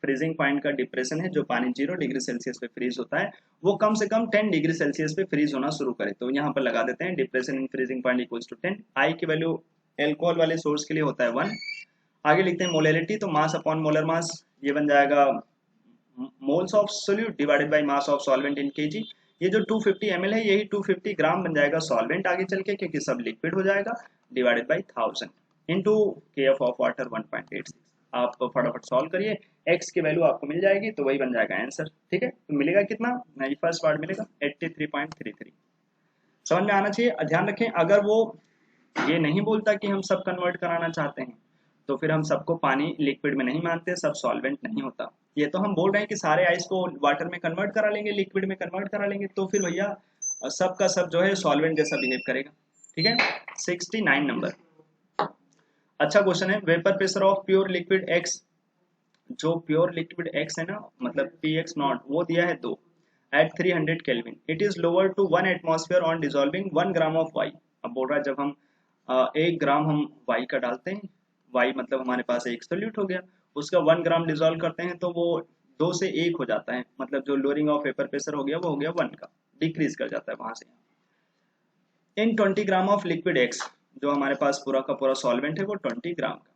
[SPEAKER 1] फ्रीजिंग पॉइंट का डिप्रेशन है, जो पानी 0 डिग्री सेल्सियस पे फ्रीज होता है, वो कम से कम 10 डिग्री सेल्सियस पे फ्रीज होना शुरू करे। तो यहाँ पर लगा देते हैं depression in freezing point equals to 10। I की वैल्यू एल्कोहल वाले सोर्स के लिए होता है 1। आगे लिखते हैं मोलैलिटी, तो मास अपॉन मोलर मास, ये बन जाएगा moles of solute divided by mass of solvent in KG. ये जो 250 ml है यही 250 ग्राम बन जाएगा सॉल्वेंट आगे चल के, क्योंकि सब लिक्विड हो जाएगा, divided by 1000 into KF of water 1.86। आप फटाफट सॉल्व करिए, x की वैल्यू आपको मिल जाएगी, तो वही बन जाएगा आंसर, ठीक है। तो मिलेगा कितना, नहीं फर्स्ट पार्ट मिलेगा 83.33। समझ में आना चाहिए। ध्यान रखें, अगर वो ये नहीं बोलता कि हम सब कन्वर्ट कराना चाहते हैं, तो फिर हम सबको पानी लिक्विड में नहीं मानते, सब सॉल्वेंट नहीं होता। ये तो हम बोल रहे हैं कि सारे आइस को वाटर में कन्वर्ट करा लेंगे, लिक्विड में कन्वर्ट करा लेंगे, तो फिर भैया सब का सब जो है सॉल्वेंट जैसा बिहेव करेगा, ठीक है। 69 नंबर अच्छा क्वेश्चन है। Vapour pressure of pure liquid x, जो प्योर लिक्विड एक्स है ना, मतलब पी एक्स नॉट, वो दिया है 2 at 300 kelvin, it is lower to 1 atmosphere on dissolving 1 gram of Y. अब बोल रहा है जब हम 1 ग्राम हम वाई का डालते हैं, वाई मतलब हमारे पास एक सोल्यूट हो गया, उसका 1 ग्राम डिसॉल्व करते हैं तो वो 2 से 1 हो जाता है, मतलब जो लोअरिंग ऑफ वेपर प्रेशर हो गया वो हो गया 1 का, डिक्रीज कर जाता है वहां से। इन 20 ग्राम ऑफ लिक्विड एक्स, जो हमारे पास पूरा का पूरा सॉल्वेंट है वो 20 ग्राम का।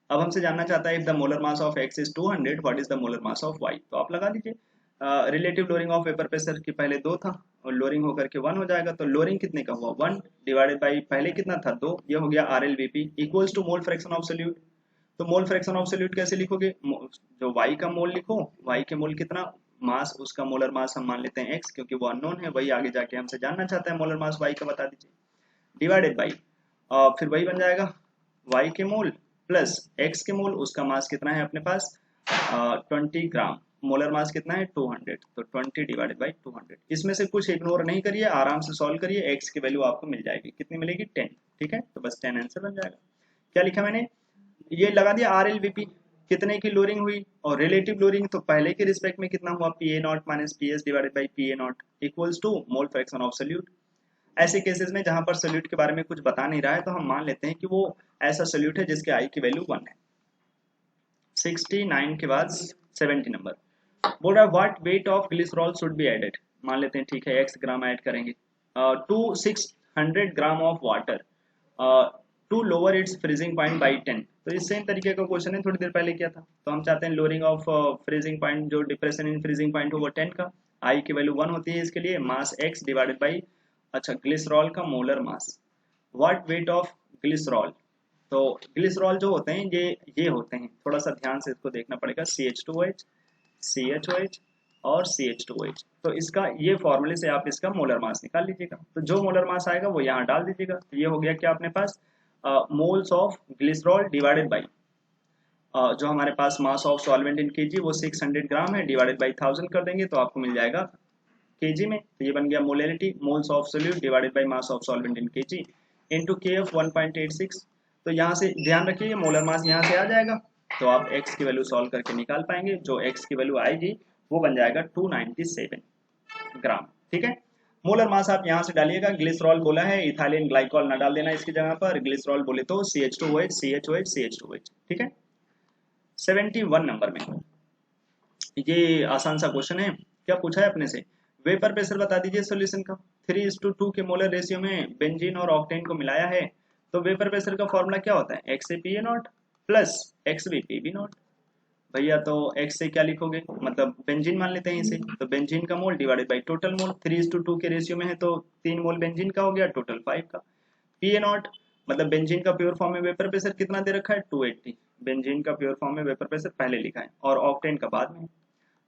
[SPEAKER 1] अब हमसे जानना चाहता है if the molar mass of X is 200 what is the molar mass of Y. तो आप लगा दीजिए, relative lowering of vapour pressure की पहले 2 था और लोअरिंग होकर के 1 हो जाएगा, तो लोअरिंग कितने का हुआ 1 डिवाइडेड बाई पहले कितना था 2, ये हो गया RLVP equals to mole fraction of solute. तो मोल फ्रैक्शन ऑफ सोल्यूट कैसे लिखोगे, जो वाई का मोल लिखो, वाई के मोल कितना, मास उसका मोलर मास हम मान लेते हैं x, क्योंकि वो अननोन है, वही आगे जाके हमसे जानना चाहता है मोलर मास y का, बता दीजिए, डिवाइडेड बाई फिर वही बन जाएगा y के मोल प्लस x के मोल, उसका मास कितना है अपने पास 20 ग्राम, मोलर मास कितना है 200, तो 20 डिवाइडेड बाई 200। इसमें से कुछ इग्नोर नहीं करिए, आराम से सॉल्व करिए, x की वैल्यू आपको मिल जाएगी, कितनी मिलेगी 10, ठीक है। तो बस 10 आंसर बन जाएगा। क्या लिखा मैंने, ये लगा दिया RLVP कितने की लोअरिंग हुई, और रिलेटिव लोअरिंग तो पहले के रिस्पेक्ट में कितना हुआ PA naught minus PS divided by PA naught equals to mole fraction of solute. ऐसे केसेस में जहां पर सोल्यूट के बारे में कुछ बता नहीं रहा है तो हम मान लेते हैं कि वो ऐसा सोल्यूट है जिसके आई की वैल्यू 1 है। 69 के बाद 70 नंबर बोल रहा है what weight of glycerol should be added. मान लेते हैं ठीक है x ग्राम ऐड करेंगे to 600 gram of water to lower its freezing point by 10। तो इस सेम तरीके का क्वेश्चन है, थोड़ी देर पहले किया था। तो हम चाहते हैं लोअरिंग ऑफ फ्रीजिंग पॉइंट, जो डिप्रेशन इन फ्रीजिंग पॉइंट हो वो 10 का, आई की वैल्यू 1 होती है इसके लिए, मास x डिवाइडेड बाई अच्छा ग्लिसरॉल का molar mass. What weight of glycerol, तो ग्लिसरॉल जो होते हैं ये होते हैं, थोड़ा सा ध्यान से इसको देखना पड़ेगा, CH2OH CHOH और CH2OH। तो इसका ये फॉर्मूले से आप इसका मोलर मास निकाल लीजिएगा। तो जो मोलर मास आएगा वो यहाँ डाल दीजिएगा। तो ये हो गया क्या अपने पास moles of glycerol divided by जो हमारे पास mass of solvent in KG वो 600 ग्राम है, डिवाइडेड बाई 1000 कर देंगे तो आपको मिल जाएगा केजी में। तो ये बन गया molarity, moles of solute divided by mass of solvent in KG into KF 1.86। तो यहाँ से ध्यान रखिए मोलर मास यहाँ से आ जाएगा, तो आप x की वैल्यू सॉल्व करके निकाल पाएंगे। जो x की वैल्यू आएगी वो बन जाएगा 297 ग्राम। ठीक है, मोलर मास आप यहाँ से डालिएगा। ग्लिसरॉल बोला है, इथाइलिन ग्लाइकॉल ना डाल देना इसकी जगह पर, ग्लिसरॉल बोले तो CH2OH CHOH CH2OH। ठीक है, 71 नंबर में ये आसान सा क्वेश्चन है। क्या पूछा है अपने से, वेपर प्रेशर बता दीजिए सॉल्यूशन का। 3:2 के मोलर रेशियो में बेंजीन और ऑक्टेन को मिलाया है, तो वेपर प्रेशर का फॉर्मूला क्या होता है, XAPA0 प्लस XBPB0। भैया तो x से क्या लिखोगे, मतलब बेंजीन मान लेते हैं इसे, तो बेंजीन का मोल डिवाइडेड बाई टोटल मोल, 3:2 के रेशियो में है तो 3 मोल बेंजीन का हो गया, टोटल 5 का। PA0 मतलब बेंजीन का प्योर फॉर्म में वेपर प्रेशर कितना दे रखा है, 280। बेंजीन का प्योर फॉर्म में वेपर प्रेशर पहले लिखा है और ऑक्टेन का बाद में,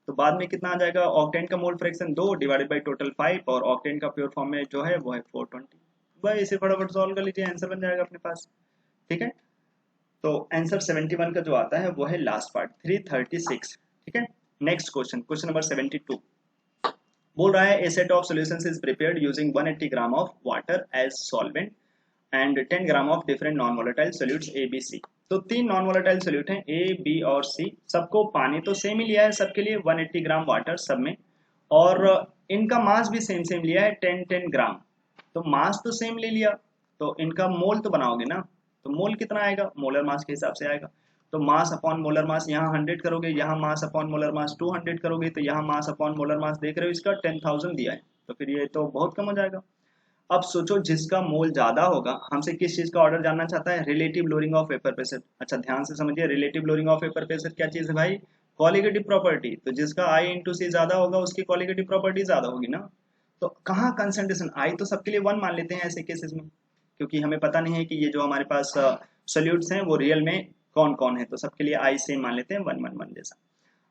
[SPEAKER 1] तो बाद में कितना आ जाएगा, ऑक्टेन का mole fraction 2 divided by total 5 और ऑक्टेन का प्योर फॉर्म में जो है वो है 420। भाई इसे फटाफट सॉल्व कर लीजिए, आंसर बन जाएगा अपने पास। ठीक है, तो आंसर 71 का जो आता है वो है लास्ट पार्ट 336। ठीक है, नेक्स्ट क्वेश्चन, क्वेश्चन नंबर 72 बोल रहा है a set of solutions is prepared using 180 gram of water as solvent and 10 gram of different non volatile solutes A B C। तो 3 नॉन वोलेटाइल सोल्यूट हैं A B और C, सबको पानी तो same ही लिया है सबके लिए 180 ग्राम वाटर सब में, और इनका मास भी सेम सेम लिया है 10-10 ग्राम। तो मास तो सेम ले लिया, तो इनका मोल तो बनाओगे ना, तो मोल कितना आएगा, मोलर मास के हिसाब से आएगा। तो मास अपॉन मोलर मास यहाँ 100 करोगे, यहाँ मास अपॉन मोलर मास 200 करोगे, तो यहाँ मास अपॉन मोलर मास देख रहे हो इसका 10,000 दिया है, तो फिर ये तो बहुत कम हो जाएगा। अब सोचो जिसका मोल ज्यादा होगा, हमसे किस चीज का ऑर्डर जानना चाहता है, relative lowering of vapour pressure. अच्छा ध्यान से समझिए, relative lowering of vapour pressure क्या चीज है भाई, क्वालिटेटिव प्रॉपर्टी। तो जिसका I इंटू सी ज्यादा होगा उसकी क्वालिटेटिव प्रॉपर्टी ज्यादा होगी ना। तो कहाँ कंसंट्रेशन, I तो सबके लिए 1 मान लेते हैं ऐसे केसेस में, क्योंकि हमें पता नहीं है कि ये जो हमारे पास सोल्यूट्स हैं वो रियल में कौन कौन है, तो सबके लिए I सेम मान लेते हैं 1-1-1 जैसा।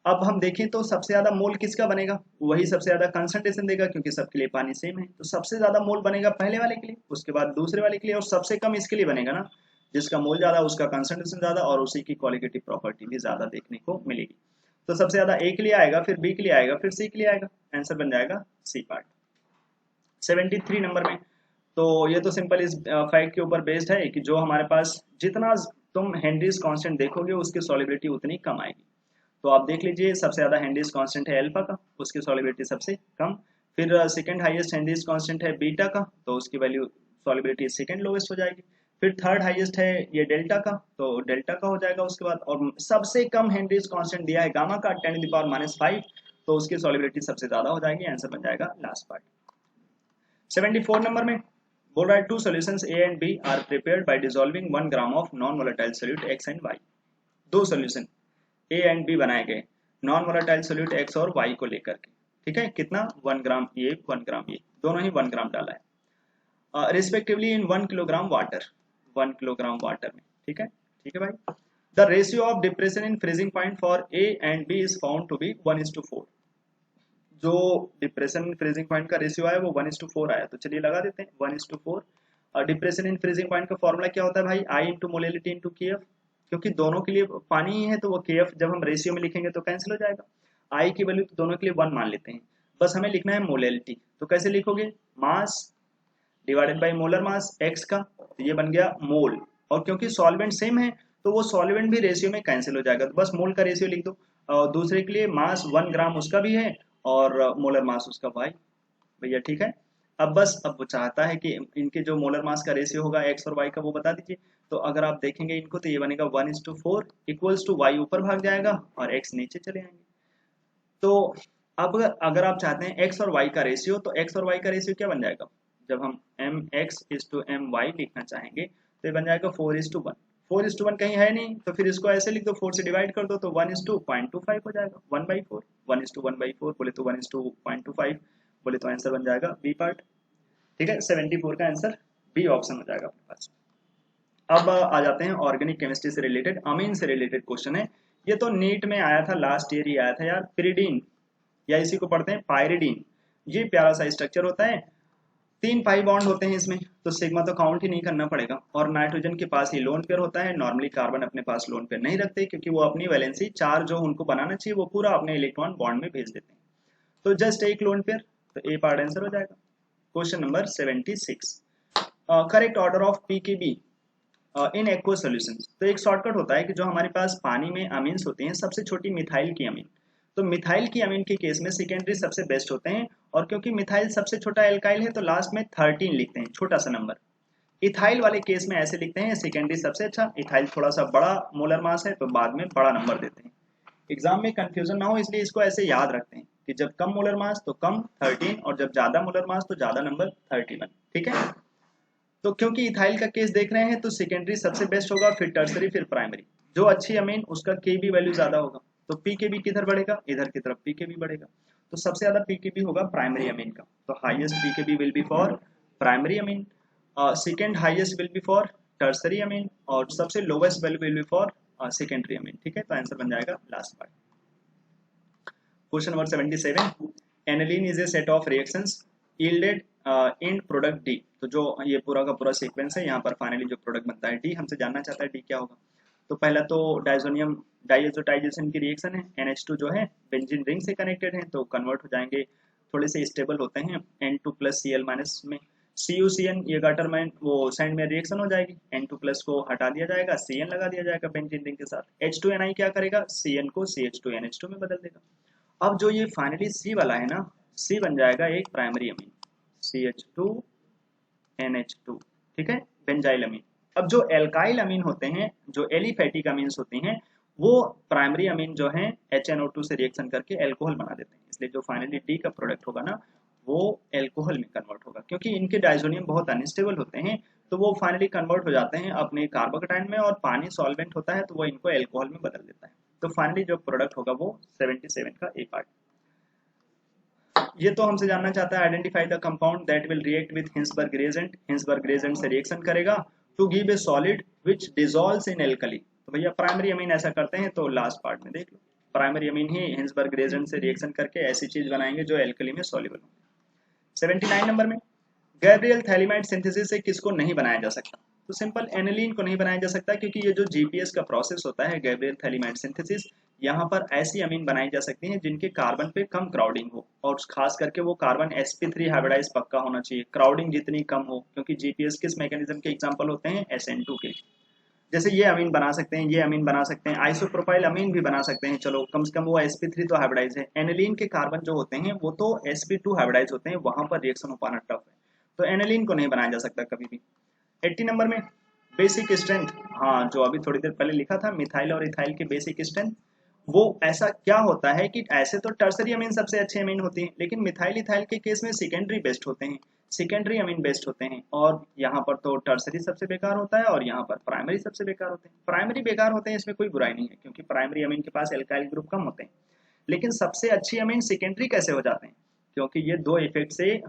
[SPEAKER 1] अब हम देखें तो सबसे ज्यादा मोल किसका बनेगा, वही सबसे ज्यादा कंसंट्रेशन देगा क्योंकि सबके लिए पानी सेम है। तो सबसे ज्यादा मोल बनेगा पहले वाले के लिए, उसके बाद दूसरे वाले के लिए, और सबसे कम इसके लिए बनेगा ना, जिसका मोल ज्यादा उसका कंसंट्रेशन ज्यादा और उसी की क्वालिटेटिव प्रॉपर्टी भी ज्यादा देखने को मिलेगी। तो सबसे ज्यादा A के लिए आएगा, फिर B के लिए आएगा, फिर C के लिए आएगा, आंसर बन जाएगा C पार्ट। 73 नंबर में, तो ये तो सिंपल इस फैक्ट के ऊपर बेस्ड है कि जो हमारे पास जितना तुम हेनरीज कांस्टेंट देखोगे उसकी सॉलिबिलिटी उतनी कम आएगी। तो आप देख लीजिए सबसे ज्यादा हेनरीज कांस्टेंट है अल्फा का, उसकी सॉलिबिलिटी सबसे कम। फिर सेकंड हाईएस्ट हेनरीज कांस्टेंट है बीटा का, तो उसकी वैल्यू सॉलिबिलिटी सेकंड लोवेस्ट हो जाएगी। फिर थर्ड हाईएस्ट है ये डेल्टा का, तो डेल्टा का हो जाएगा उसके बाद। और सबसे कम हेनरीज कांस्टेंट दिया है गामा का 10⁻⁻5, तो उसकी सॉलिबिलिटी सबसे ज्यादा हो जाएगी, आंसर बन जाएगा लास्ट पार्ट। 74 नंबर में बोल रहा है two solutions A and B are prepared by dissolving 1 gram of non volatile solute X and Y। दो सॉल्यूशन A एंड B बनाए गए नॉन वोलेटाइल सोल्यूट X और Y को लेकर के। ठीक है, कितना 1 ग्राम ये 1 ग्राम ये, दोनों ही 1 ग्राम डाला है respectively in 1 kilogram water, 1 kilogram water में। ठीक है भाई। The ratio of depression in freezing point for A and B is found to be 1:4। जो डिप्रेशन फ्रीजिंग पॉइंट का रेशियो आया वो 1:4 आया, तो चलिए लगा देते हैं 1:4। और डिप्रेशन इन फ्रीजिंग पॉइंट का फॉर्मूला क्या होता है भाई, I into molality into KF, क्योंकि दोनों के लिए पानी ही है तो वो KF जब हम रेशियो में लिखेंगे तो कैंसिल हो जाएगा। I की वैल्यू तो दोनों के लिए 1 मान लेते हैं, बस हमें लिखना है मोलिलिटी। तो कैसे लिखोगे, mass divided by molar mass X का, तो ये बन गया मोल, और क्योंकि सॉल्वेंट सेम है तो वो सॉल्वेंट भी रेशियो में कैंसिल हो जाएगा, तो बस मोल का रेशियो लिख दो। और दूसरे के लिए मास 1 ग्राम उसका भी है और मोलर मास उसका Y। भैया ठीक है, अब बस अब वो चाहता है कि इनके जो मोलर मास का रेशियो होगा एक्स और वाई का वो बता दीजिए। तो अगर आप देखेंगे इनको तो ये बनेगा 1:4 इक्वल्स टू वाई ऊपर भाग जाएगा और एक्स नीचे चले आएंगे। तो अब अगर आप चाहते हैं एक्स और वाई का रेशियो, तो एक्स और वाई का रेशियो क्या बन जाएगा, जब हम M X is to M Y लिखना चाहेंगे तो ये बन जाएगा 4:1। 4:1 कहीं है नहीं, तो फिर इसको ऐसे लिख दो, 4 से डिवाइड कर दो तो 1:0.25 हो जाएगा, 1/4। 1:1/4 बोले तो 1:0.25 बोले तो आंसर बन जाएगा बी पार्ट। ठीक है, 74 का आंसर बी ऑप्शन हो जाएगा अपने पास। अब आ जाते हैं ऑर्गेनिक केमिस्ट्री से रिलेटेड, अमीन से रिलेटेड क्वेश्चन है। ये तो नीट में आया था, लास्ट ईयर ही आया था यार, पिरिडीन या इसी को पढ़ते हैं पायरिडीन। ये प्यारा सा स्ट्रक्चर होता है, 3 पाई बॉन्ड होते हैं इसमें, तो सिग्मा तो काउंट ही नहीं करना पड़ेगा। और नाइट्रोजन के पास ही लोन पेयर होता है। नॉर्मली कार्बन अपने पास लोन पेयर नहीं रखते क्योंकि वो अपनी वैलेंसी चार्ज जो उनको बनाना चाहिए वो पूरा अपने इलेक्ट्रॉन बॉन्ड में भेज देते हैं। तो जस्ट एक लोन पेयर, तो ए पार्ट आंसर हो जाएगा। Question number 76, correct order of pKb in aqua solutions. तो एक शॉर्टकट होता है कि जो हमारे पास पानी में अमीन्स होती हैं, सबसे छोटी मिथाइल की अमीन, तो मिथाइल की अमीन के केस में सेकेंडरी सबसे बेस्ट होते हैं। और क्योंकि मिथाइल सबसे छोटा एल्काइल है तो लास्ट में 13 लिखते हैं, छोटा सा नंबर। इथाइल वाले केस में ऐसे लिखते हैं सेकेंडरी सबसे अच्छा, इथाइल थोड़ा सा बड़ा मोलर मास है तो बाद में बड़ा नंबर देते हैं। एग्जाम में कंफ्यूजन ना हो इसलिए इसको ऐसे याद रखते हैं कि जब कम मोलर मास तो कम 13 और जब ज्यादा मोलर मास तो ज्यादा नंबर 31। ठीक है, तो क्योंकि इथाइल का केस देख रहे हैं तो सेकेंडरी सबसे बेस्ट होगा, फिर टर्सरी, फिर प्राइमरी। जो अच्छी अमीन उसका के बी वैल्यू ज्यादा होगा, तो पी के बी किधर बढ़ेगा, इधर की तरफ पी के बी बढ़ेगा। तो सबसे ज्यादा पी के बी होगा प्राइमरी अमीन का, तो highest P K B will be for primary amine, second highest will be for tertiary amine, और सबसे lowest value will be for secondary amine. ठीक है, तो आंसर बन जाएगा last part. Question number 77, aniline is a set of reactions yielded in product D. तो जो ये पूरा का पूरा सीक्वेंस है, यहाँ पर फाइनली जो प्रोडक्ट बनता है डी, हमसे जानना चाहता है डी क्या होगा। तो पहला तो डाइजोनियम डाइएजोटाइजेशन की रिएक्शन है, NH2 जो है बेंजीन रिंग से कनेक्टेड है तो कन्वर्ट हो जाएंगे, थोड़े से स्टेबल होते हैं N2 प्लस Cl माइनस में। CuCN ये गाटरमैन वो सैंड में रिएक्शन हो जाएगी, N2 प्लस को हटा दिया जाएगा, Cn लगा दिया जाएगा बेंजीन रिंग के साथ। H2Ni क्या करेगा, Cn को CH2NH2 में बदल देगा। अब जो ये फाइनली सी वाला है ना, सी बन जाएगा एक प्राइमरी अमीन, CH2NH2। ठीक है, बेंजाइल अमीन। अब जो एल्काइल अमीन होते हैं, जो एलिफैटिक अमीन्स होती हैं, वो प्राइमरी अमीन जो है HNO2 से रिएक्शन करके एल्कोहल बना देते हैं। इसलिए जो फाइनली डी का प्रोडक्ट होगा ना वो एल्कोहल में कन्वर्ट होगा, क्योंकि इनके डाइजोनियम बहुत अनस्टेबल होते हैं तो वो फाइनली कन्वर्ट हो जाते हैं अपने कार्बोकेटाइन में, और पानी सॉल्वेंट होता है तो वो इनको एल्कोहल में बदल देता है। तो फाइनली जो प्रोडक्ट होगा वो 77 का ए पार्ट। ये तो हमसे जानना चाहता है identify the compound that will react with Hinsberg reagent. Hinsberg reagent से रिएक्शन करेगा to give a solid which dissolves in alkali. तो भैया प्राइमरी अमीन ऐसा करते हैं, तो लास्ट पार्ट में देख लो, प्राइमरी अमीन ही हिंसबर्ग रिएजेंट से रिएक्शन करके ऐसी चीज बनाएंगे जो एल्कली में सॉल्युबल हो। 79 नंबर में, गैब्रियल थैलीमाइड सिंथेसिस से किसको नहीं बनाया जा सकता। तो सिंपल एनिलीन को नहीं बनाया जा सकता, क्योंकि ये जो जीपीएस का प्रोसेस होता है गैब्रियल थैलीमाइड सिंथेसिस, यहाँ पर ऐसी अमीन बनाई जा सकती हैं जिनके कार्बन पे कम क्राउडिंग हो, और खास करके वो कार्बन sp3 हाइब्रिडाइज पक्का होना चाहिए, क्राउडिंग जितनी कम हो, क्योंकि जीपीएस किस मैकेनिज्म के एग्जांपल होते हैं, SN2 के। जैसे ये अमीन बना सकते हैं, ये अमीन बना सकते हैं, आइसोप्रोपाइल अमीन भी बना सकते हैं, चलो कम से कम वो sp3 तो हाइब्रिडाइज है। एनिलीन के कार्बन जो होते हैं वो तो sp2 हाइब्रिडाइज होते हैं, वहां पर रिएक्शन हो पाना टफ है, तो एनिलीन को नहीं बनाया जा सकता कभी भी। 80 नंबर में, बेसिक स्ट्रेंथ, हाँ जो अभी थोड़ी देर पहले लिखा था मिथाइल और इथाइल की बेसिक स्ट्रेंथ, वो ऐसा क्या होता है कि ऐसे तो टर्सरी अमीन सबसे अच्छे अमीन होती हैं, लेकिन मिथाइल इथाइल के केस में सेकेंडरी बेस्ट होते हैं, सेकेंडरी अमीन बेस्ट होते हैं, और यहाँ पर तो टर्सरी सबसे बेकार होता है और यहाँ पर प्राइमरी सबसे बेकार होते हैं। प्राइमरी बेकार होते हैं इसमें कोई बुराई नहीं है, क्योंकि प्राइमरी अमीन के पास एल्काइल ग्रुप कम होते हैं, लेकिन सबसे अच्छी अमीन सेकेंडरी कैसे हो जाते हैं, क्योंकि ये दो इफेक्ट से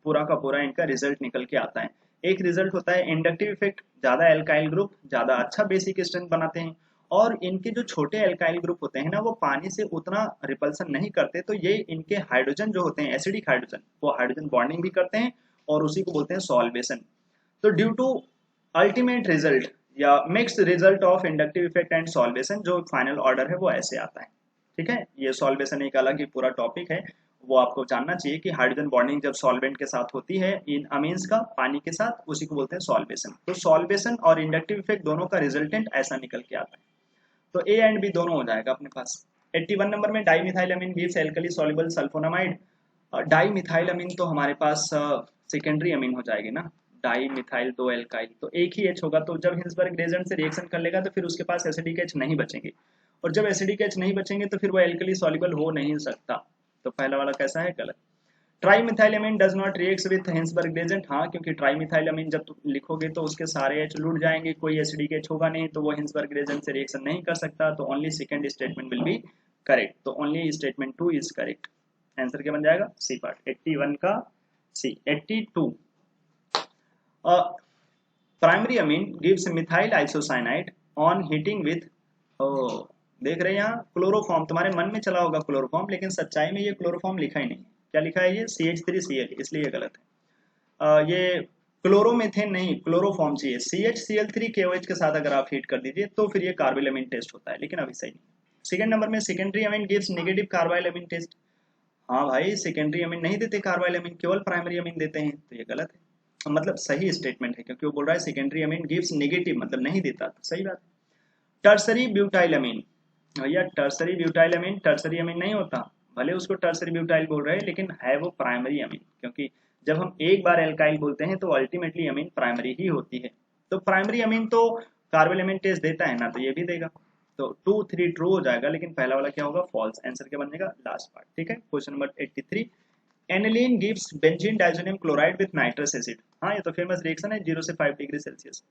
[SPEAKER 1] पूरा का पूरा इनका रिजल्ट निकल के आता है। एक रिजल्ट होता है इंडक्टिव इफेक्ट, ज्यादा एल्काइल ग्रुप ज्यादा अच्छा बेसिक स्ट्रेंथ बनाते हैं, और इनके जो छोटे एल्काइल ग्रुप होते हैं ना वो पानी से उतना रिपल्सन नहीं करते, तो ये इनके हाइड्रोजन जो होते हैं एसिडिक हाइड्रोजन, वो हाइड्रोजन बॉन्डिंग भी करते हैं, और उसी को बोलते हैं सॉल्वेशन। तो ड्यू टू अल्टीमेट रिजल्ट या mixed result of inductive effect and solvation, जो फाइनल ऑर्डर है वो ऐसे आता है। ठीक है, ये सॉल्वेशन एक अलग ही पूरा टॉपिक है, वो आपको जानना चाहिए कि हाइड्रोजन बॉन्डिंग जब सॉल्वेंट के साथ होती है इन अमीन्स का पानी के साथ, उसी को बोलते हैं सॉल्वेशन। तो सॉल्वेशन और इंडक्टिव इफेक्ट दोनों का रिजल्टेंट ऐसा निकल के आता है, तो ए एंड बी दोनों हो जाएगा अपने पास। 81 नंबर में, dimethyl amine gives alkali soluble sulphonamide. Dimethyl amine तो हमारे पास सेकेंडरी अमीन हो जाएगी ना, डाई मिथाइल दो एल्काइल, तो एक ही H होगा, तो जब हिंसबर्ग ग्रेडिएंट से रिएक्शन कर लेगा तो फिर उसके पास एसिडिक H नहीं बचेंगे, और जब एसिडिक H नहीं बचेंगे तो फिर वो एल्कली सॉल्युबल हो नहीं सकता। तो पहला वाला कैसा है, गलत। Trimethylamine does not react with Hinsberg gradient, हाँ क्योंकि ट्राईमिथाइलअमीन जब तुम लिखोगे तो उसके सारे H लूट जाएंगे, कोई एसिडिक H होगा नहीं, तो वो हिंसबर्ग ग्रेडिएंट से रिएक्शन नहीं कर सकता, तो only second statement will be correct, तो only statement 2 is correct. Answer क्या बन जाएगा, सी पार्ट, 81 का C. 82 primary amine gives methyl isocyanide on heating with, देख रहे हैं यहाँ क्लोरोफॉर्म, तुम्हारे मन में चला होगा क्लोरोफॉर्म, लेकिन सच्चाई में ये क्लोरोफॉर्म लिखा ही नहीं, क्या लिखा है ये CH3Cl, इसलिए ये गलत है। ये क्लोरोमेथेन नहीं, क्लोरोफॉर्म चाहिए, CHCl3KOH के साथ अगर आप हीट कर दीजिए तो फिर ये कार्बाइल अमीन टेस्ट होता है, लेकिन अभी सही नहीं। सेकंड नंबर में secondary amine gives negative carbylamine test, हाँ भाई सेकेंडरी अमीन नहीं देते कार्बाइल अमीन, केवल प्राइमरी अमीन देते हैं, तो ये गलत है, मतलब सही स्टेटमेंट है, क्योंकि वो बोल रहा है सेकेंडरी अमीन गिव्स नेगेटिव, मतलब नहीं देता, तो सही बात है। टर्सरी ब्यूटाइल अमीन, भैया टर्सरी ब्यूटाइल अमीन टर्सरी अमीन नहीं होता, भले उसको टर्सरी ब्यूटाइल बोल रहे हैं लेकिन है वो प्राइमरी अमीन, क्योंकि जब हम एक बार एल्काइल बोलते हैं तो अल्टीमेटली अमीन प्राइमरी ही होती है, तो प्राइमरी अमीन तो कार्बोल अमीन टेस्ट देता है ना, तो ये भी देगा, तो 2 3 ट्रू हो जाएगा, लेकिन पहला वाला क्या होगा, फॉल्स। आंसर क्या बन जाएगा, लास्ट पार्ट, ठीक है। Question number 83, aniline gives benzene diazonium chloride with nitrous acid, हाँ ये तो फेमस रिएक्शन है 0 से 5 degree Celsius.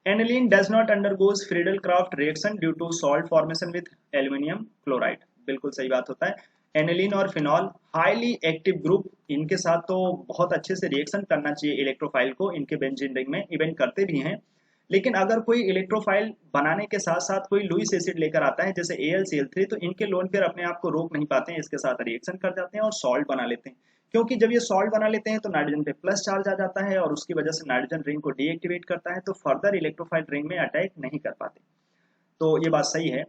[SPEAKER 1] Aniline does not undergoes Friedel-Crafts reaction due to salt formation with aluminium chloride, बिल्कुल सही बात होता है। एनिलीन और फिनॉल हाईली एक्टिव ग्रुप, इनके साथ तो बहुत अच्छे से रिएक्शन करना चाहिए इलेक्ट्रोफाइल को, इनके बेंजीन रिंग में इवन करते भी हैं, लेकिन अगर कोई इलेक्ट्रोफाइल बनाने के साथ साथ कोई लुईस एसिड लेकर आता है जैसे AlCl3, तो इनके लोन पेयर अपने आप को रोक नहीं पाते हैं, इसके साथ रिएक्शन कर जाते हैं और सॉल्ट बना लेते हैं, क्योंकि जब ये सॉल्ट बना लेते हैं तो नाइट्रोजन पे प्लस चार्ज आ जाता है और उसकी वजह से नाइट्रोजन रिंग को डीएक्टिवेट करता है, तो फर्दर इलेक्ट्रोफाइल रिंग में अटैक नहीं कर पाते, तो ये बात सही है।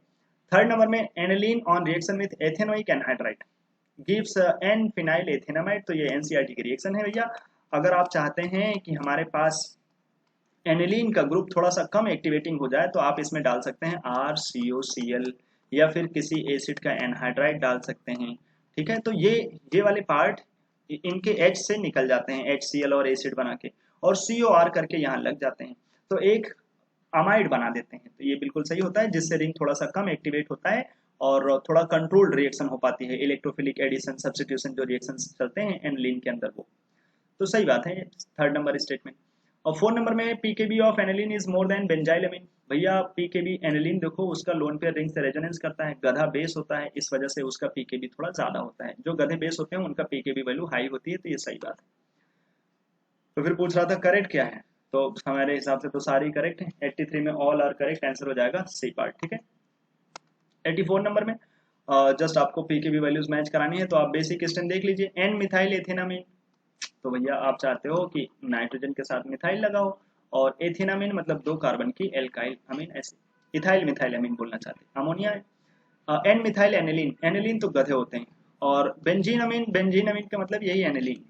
[SPEAKER 1] थर्ड नंबर में aniline on reaction with ethanoic anhydride gives N phenyl ethanamide, तो ये एनसीईआरटी की रिएक्शन है भैया। अगर आप चाहते हैं कि हमारे पास एनिलीन का ग्रुप थोड़ा सा कम एक्टिवेटिंग हो जाए तो आप इसमें डाल सकते हैं RCOCl या फिर किसी एसिड का एनहाइड्राइड डाल सकते हैं, ठीक है। तो ये वाले पार्ट इनके H से निकल जाते हैं, HCl और एसिड बना के, और COR करके यहाँ लग जाते हैं, तो एक अमाइड बना देते हैं, तो ये बिल्कुल सही होता है, जिससे रिंग थोड़ा सा कम एक्टिवेट होता है और थोड़ा कंट्रोल्ड रिएक्शन हो पाती है, इलेक्ट्रोफिलिक एडिशन सब्स्टिट्यूशन जो रिएक्शन चलते हैं एनिलीन के अंदर वो, तो सही बात है थर्ड नंबर स्टेटमेंट। और फोर्थ नंबर में pKb of aniline is more than benzyl amine, भैया पीकेबी एनिलीन देखो उसका लोन पेयर रिंग से रेजोनेंस करता है, गधा बेस होता है, इस वजह से उसका पीकेबी थोड़ा ज्यादा होता है, जो गधे बेस होते हैं उनका पीकेबी वैल्यू हाई होती है, तो ये सही बात है। तो फिर पूछ रहा था करेक्ट क्या है, तो हमारे हिसाब से तो सारी करेक्ट है, 83 में ऑल आर करेक्ट, आंसर हो जाएगा सी पार्ट, ठीक है। 84 नंबर में जस्ट आपको पीकेबी वैल्यूज मैच करानी है, तो आप बेसिक स्टेन देख लीजिए, एन मिथाइल एथेनामीन, तो भैया आप चाहते हो कि नाइट्रोजन के साथ मिथाइल लगाओ, और एथेनामीन मतलब 2 कार्बन की एल्काइल अमीन एसिड, इथाइल मिथाइल अमीन बोलना चाहते हैं, अमोनिया है। एन मिथाइल एनिलीन, एनिलीन तो गधे होते हैं, और बेंजीन अमीन, बेंजीन अमीन का मतलब यही एनिलीन,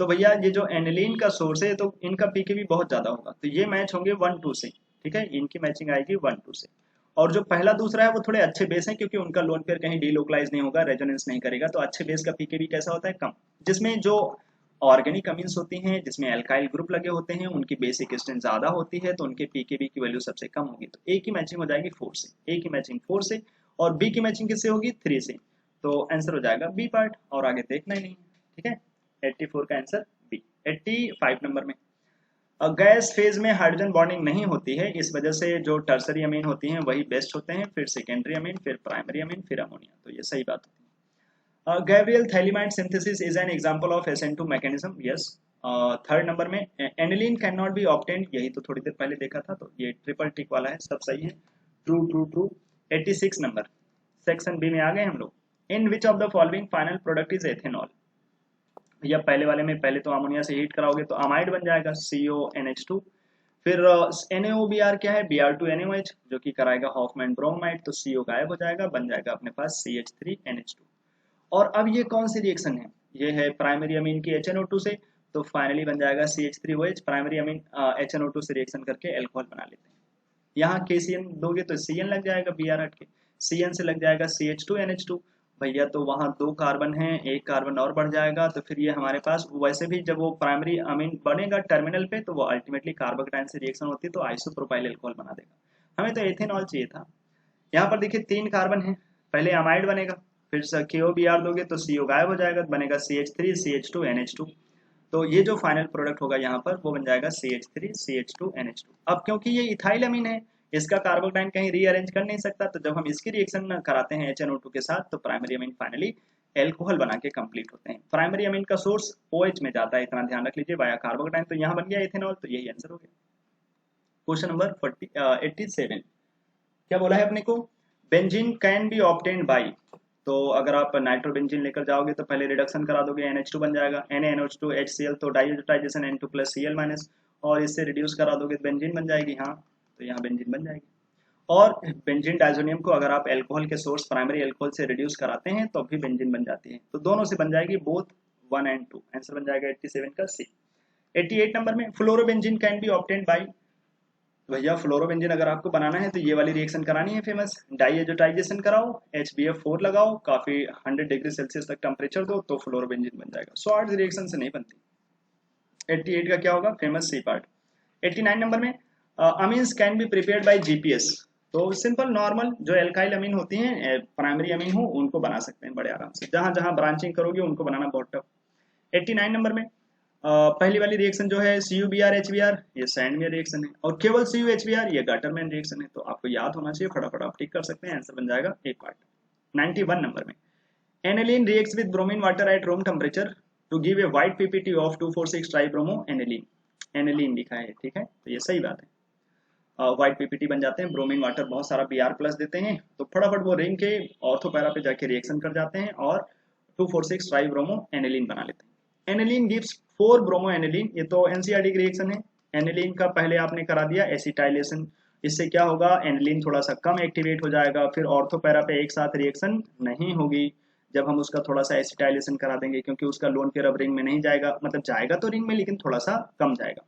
[SPEAKER 1] तो भैया ये जो एनिलीन का सोर्स है तो इनका पीकेबी बहुत ज्यादा होगा, तो ये मैच होंगे 1-2 से, ठीक है, इनकी मैचिंग आएगी 1-2 से। और जो पहला दूसरा है वो थोड़े अच्छे बेस हैं, क्योंकि उनका लोन पेयर कहीं डीलोकलाइज नहीं होगा, रेजोनेंस नहीं करेगा, तो अच्छे बेस का पीकेबी कैसा होता है, कम, जिसमें जो ऑर्गेनिक अमीन्स होती हैं, जिसमें एल्काइल ग्रुप लगे होते हैं, उनकी बेसिक स्ट्रेंथ ज्यादा होती है, तो उनके पीकेबी की वैल्यू सबसे कम होगी, तो ए की मैचिंग हो जाएगी 4 से, ए की मैचिंग 4 से, और बी की मैचिंग किससे होगी 3 से, तो आंसर हो जाएगा बी पार्ट, और आगे देखना ही नहीं, ठीक है। 84 का आंसर बी। 85 नंबर में गैस फेज में हाइड्रोजन बॉन्डिंग नहीं होती है, इस वजह से जो टर्सरी अमीन होती हैं वही बेस्ट होते हैं, फिर सेकेंडरी अमीन, फिर प्राइमरी अमीन, फिर अमोनिया, तो ये सही बात होती है। Gabriel phthalimide synthesis is an example of SN2 mechanism, yes. Third number में aniline can not be obtained, यही तो थोड़ी देर पहले देखा था, तो ये ट्रिपल टिक वाला है, सब सही है, true true true. 86 number, section B में आ गए हम लोग, in which of the following final product is ethanol, या पहले वाले में पहले तो अमोनिया से हीट कराओगे तो अमाइड बन जाएगा CONH2, फिर NaOBr क्या है, Br2NaOH जो कि कराएगा हॉफमैन ब्रोमाइड, तो CO गायब हो जाएगा, बन जाएगा अपने पास CH3NH2। और अब ये कौन सी रिएक्शन है, ये है प्राइमरी अमीन की HNO2 से, तो फाइनली बन जाएगा CH3OH, प्राइमरी अमीन HNO2 से रिएक्शन करके एल्कोहल बना लेते हैं, यहाँ KCN दोगे तो CN लग जाएगा Br हट के, CN से लग जाएगा CH2NH2, भैया तो वहाँ 2 कार्बन है, 1 कार्बन और बढ़ जाएगा, तो फिर ये हमारे पास वैसे भी जब वो प्राइमरी अमीन बनेगा टर्मिनल पे तो वो अल्टीमेटली कार्बोकेटाइन से रिएक्शन होती है तो आइसोप्रोपाइल अल्कोहल बना देगा। हमें तो एथेनॉल चाहिए था। यहाँ पर देखिए 3 कार्बन है, पहले अमाइड बनेगा, फिर KO Br दोगे तो CO गायब हो जाएगा, बनेगा CH3 CH2 NH2। तो ये जो फाइनल प्रोडक्ट होगा यहाँ पर वो बन जाएगा CH3 CH2 NH2। अब क्योंकि ये इथाइल अमीन है, इसका कार्बोकेटाइन कहीं रीअरेंज कर नहीं सकता, तो जब हम इसकी रिएक्शन कराते हैं HNO2 के साथ तो प्राइमरी अमीन फाइनली एल्कोहल बना के कंप्लीट होते हैं। प्राइमरी अमीन का सोर्स OH में जाता है, इतना ध्यान रख लीजिए, वाया कार्बोकेटाइन। तो यहाँ बन गया इथेनॉल, तो यही आंसर हो गया। क्वेश्चन नंबर 87 क्या बोला है अपने को, benzene can be obtained by. तो अगर आप नाइट्रोबेंजीन लेकर जाओगे तो पहले रिडक्शन करा दोगे, NH2 बन जाएगा, NaNH2 HCl, तो डाइहाइड्रोटाइजेशन N2 + Cl-, और इससे रिड्यूस करा दोगे तो बेंजीन बन जाएगी। हाँ, तो यहाँ बेंजीन बन जाएगी। और बेंजीन डाइजोनियम को अगर आप अल्कोहल के सोर्स प्राइमरी अल्कोहल से रिड्यूस कराते हैं तो भी बेंजीन बन जाती है। तो दोनों से बन जाएगी, बोथ 1 और 2। आंसर बन जाएगा 87 का C। 88 नंबर में fluorobenzene can be obtained by. भैया फ्लोरोबेंजीन अगर आपको बनाना है तो ये वाली रिएक्शन करानी है फेमस, डाइएजोटाइजेशन कराओ, HBF4 लगाओ, काफी 100 डिग्री सेल्सियस तक टेम्परेचर दो तो फ्लोरोबेंजीन बन जाएगा। शॉर्ट रिएक्शन से नहीं बनती। 88 का क्या होगा, फेमस C पार्ट। 89 नंबर में amines can be prepared by GPS। तो सिंपल नॉर्मल जो एल्काइल अमीन होती हैं, प्राइमरी अमीन हो, उनको बना सकते हैं बड़े आराम से, जहां जहां ब्रांचिंग करोगे उनको बनाना बहुत टफ। 89 नंबर में पहली वाली रिएक्शन जो है CuBr HBr, ये सैंडवेयर रिएक्शन है, और केवल CuHBr ये गाटरमैन रिएक्शन है। तो आपको याद होना चाहिए, फटाफट आप टिक कर सकते हैं, आंसर बन जाएगा एक पार्ट। 91 नंबर में aniline reacts with bromine water at room temperature to give a white PPT of 2,4,6 tribromo aniline. Aniline लिखा है, ठीक है, तो ये सही बात है। व्हाइट PPT बन जाते हैं, ब्रोमीन वाटर बहुत सारा Br+ देते हैं तो फटाफट वो रिंग के ऑर्थो पैरा पे जाके रिएक्शन कर जाते हैं और 2,4,6 ट्राइब्रोमो एनिलीन बना लेते हैं। एनिलीन गिव्स 4 ब्रोमो एनिलीन, ये तो NCERT की रिएक्शन है। एनिलीन का पहले आपने करा दिया एसिटाइलेशन, इससे क्या होगा, एनिलीन थोड़ा सा कम एक्टिवेट हो जाएगा, फिर ऑर्थो पैरा पे एक साथ रिएक्शन नहीं होगी जब हम उसका थोड़ा सा एसिटाइलेशन करा देंगे, क्योंकि उसका लोन पेयर अब रिंग में नहीं जाएगा, मतलब जाएगा तो रिंग में लेकिन थोड़ा सा कम जाएगा।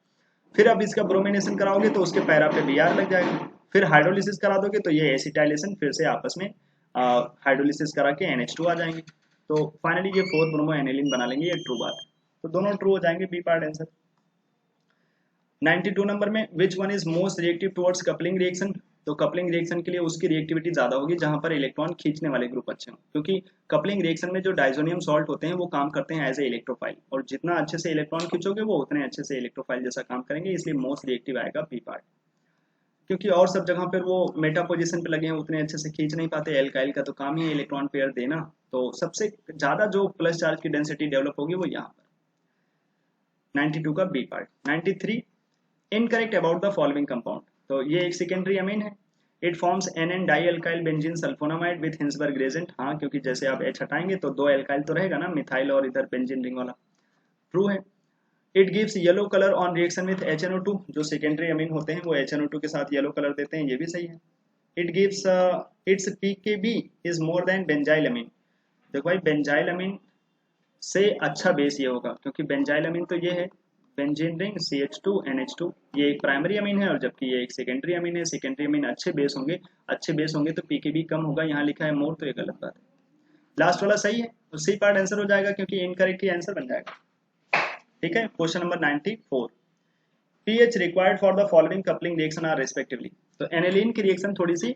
[SPEAKER 1] फिर अब इसका ब्रोमिनेशन कराओगे तो उसके पैरा पे Br लग जाएगा, फिर हाइड्रोलिसिस करा दोगे तो ये एसिटाइलेशन फिर से आपस में हाइड्रोलिसिस करा के NH2 आ जाएंगे, तो फाइनली ये 4 ब्रोमो एनिलीन बना लेंगे, ये ट्रू बात है। तो दोनों ट्रू हो जाएंगे, बी पार्ट आंसर। 92 नंबर में which one is most reactive towards coupling reaction. तो कपलिंग रिएक्शन के लिए उसकी रिएक्टिविटी ज्यादा होगी जहां पर इलेक्ट्रॉन खींचने वाले ग्रुप अच्छे हों, क्योंकि कपलिंग रिएक्शन में जो डाइजोनियम सॉल्ट होते हैं वो काम करते हैं एज ए इलेक्ट्रोफाइल, और जितना अच्छे से इलेक्ट्रॉन खींचोगे वो उतने अच्छे से इलेक्ट्रोफाइल जैसा काम करेंगे, इसलिए मोस्ट रिएक्टिव आएगा बी पार्ट। क्योंकि और सब जगह पर वो मेटा पोजीशन पे लगे हैं, उतने अच्छे से खींच नहीं पाते, एल्काइल का तो काम ही है इलेक्ट्रॉन पेयर देना, तो सबसे ज्यादा जो प्लस चार्ज की डेंसिटी डेवलप होगी वो यहाँ पर। 92 का B part. 93 incorrect about the following compound. तो ये एक सेकेंडरी अमीन है, it forms NN di alkyl benzene sulphonamide with Hinsberg reagent. हाँ, क्योंकि जैसे आप H हटाएंगे तो 2 अल्काइल तो रहेगा ना, मिथाइल और इधर बेंजीन रिंग वाला, ट्रू है। It gives yellow colour on reaction with HNO2, जो सेकेंडरी अमीन होते हैं वो HNO2 के साथ येलो कलर देते हैं, ये भी सही है। It gives its pKb is more than benzyl amine. देखो भाई, बेंजाइल अमीन से अच्छा बेस ये होगा, क्योंकि बेंजाइल अमीन तो ये है बेंजीन रिंग CH2 NH2, ये एक प्राइमरी अमीन है और जबकि ये एक सेकेंडरी अमीन है। सेकेंडरी अमीन अच्छे बेस होंगे तो pKb कम होगा, यहाँ लिखा है मोर, तो ये गलत बात है। लास्ट वाला सही है, तो सी पार्ट आंसर हो जाएगा, क्योंकि इनकरेक्ट ही आंसर बन जाएगा, ठीक है। Question number 94 pH required for the following coupling reaction are respectively. तो एनिलीन की रिएक्शन थोड़ी सी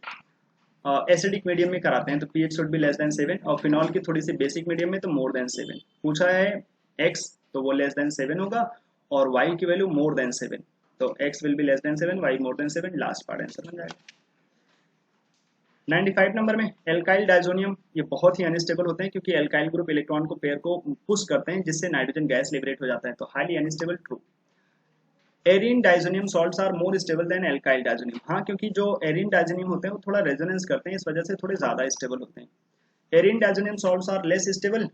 [SPEAKER 1] एसिडिक मीडियम में कराते हैं तो pH should be less than 7, और फिनॉल की थोड़ी सी बेसिक मीडियम में तो मोर देन 7। पूछा है x तो वो लेस देन 7 होगा, और y की वैल्यू मोर देन 7, तो x will be less than 7, y more than 7, last part answer बन जाएगा। 95 नंबर में एल्काइल डाइजोनियम, ये बहुत ही अनस्टेबल होते हैं क्योंकि एल्काइल ग्रुप इलेक्ट्रॉन को पेयर को पुश करते हैं जिससे नाइट्रोजन गैस लिबरेट हो जाता है, तो highly unstable, true. Arene diazonium salts are more stable than alkyl diazonium. हाँ, क्योंकि जो एरिन डाइजोनियम होते हैं वो थोड़ा रेजोनेंस करते हैं, इस वजह से थोड़े ज्यादा स्टेबल होते हैं। Arene diazonium salts are less stable,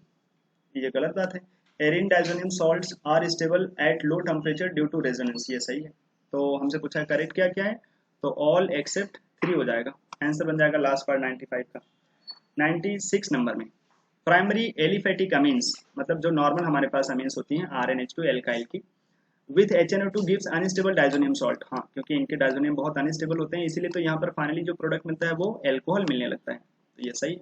[SPEAKER 1] ये गलत बात है। Arene diazonium salts are stable at low temperature due to resonance, ये सही है। तो हमसे पूछा है करेक्ट क्या क्या है, तो ऑल एक्सेप्ट 3 हो जाएगा, आंसर बन जाएगा लास्ट पार्ट 95 का। 96 नंबर में प्राइमरी एलिफेटिक अमीन्स, मतलब जो नॉर्मल हमारे पास अमीन्स होती हैं RNH2 एल्काइल की, with HNO2 gives unstable diazonium salt. हाँ, क्योंकि इनके डाइजोनियम बहुत अनस्टेबल होते हैं, इसीलिए तो यहाँ पर फाइनली जो प्रोडक्ट मिलता है वो एल्कोहल मिलने लगता है, तो ये सही है।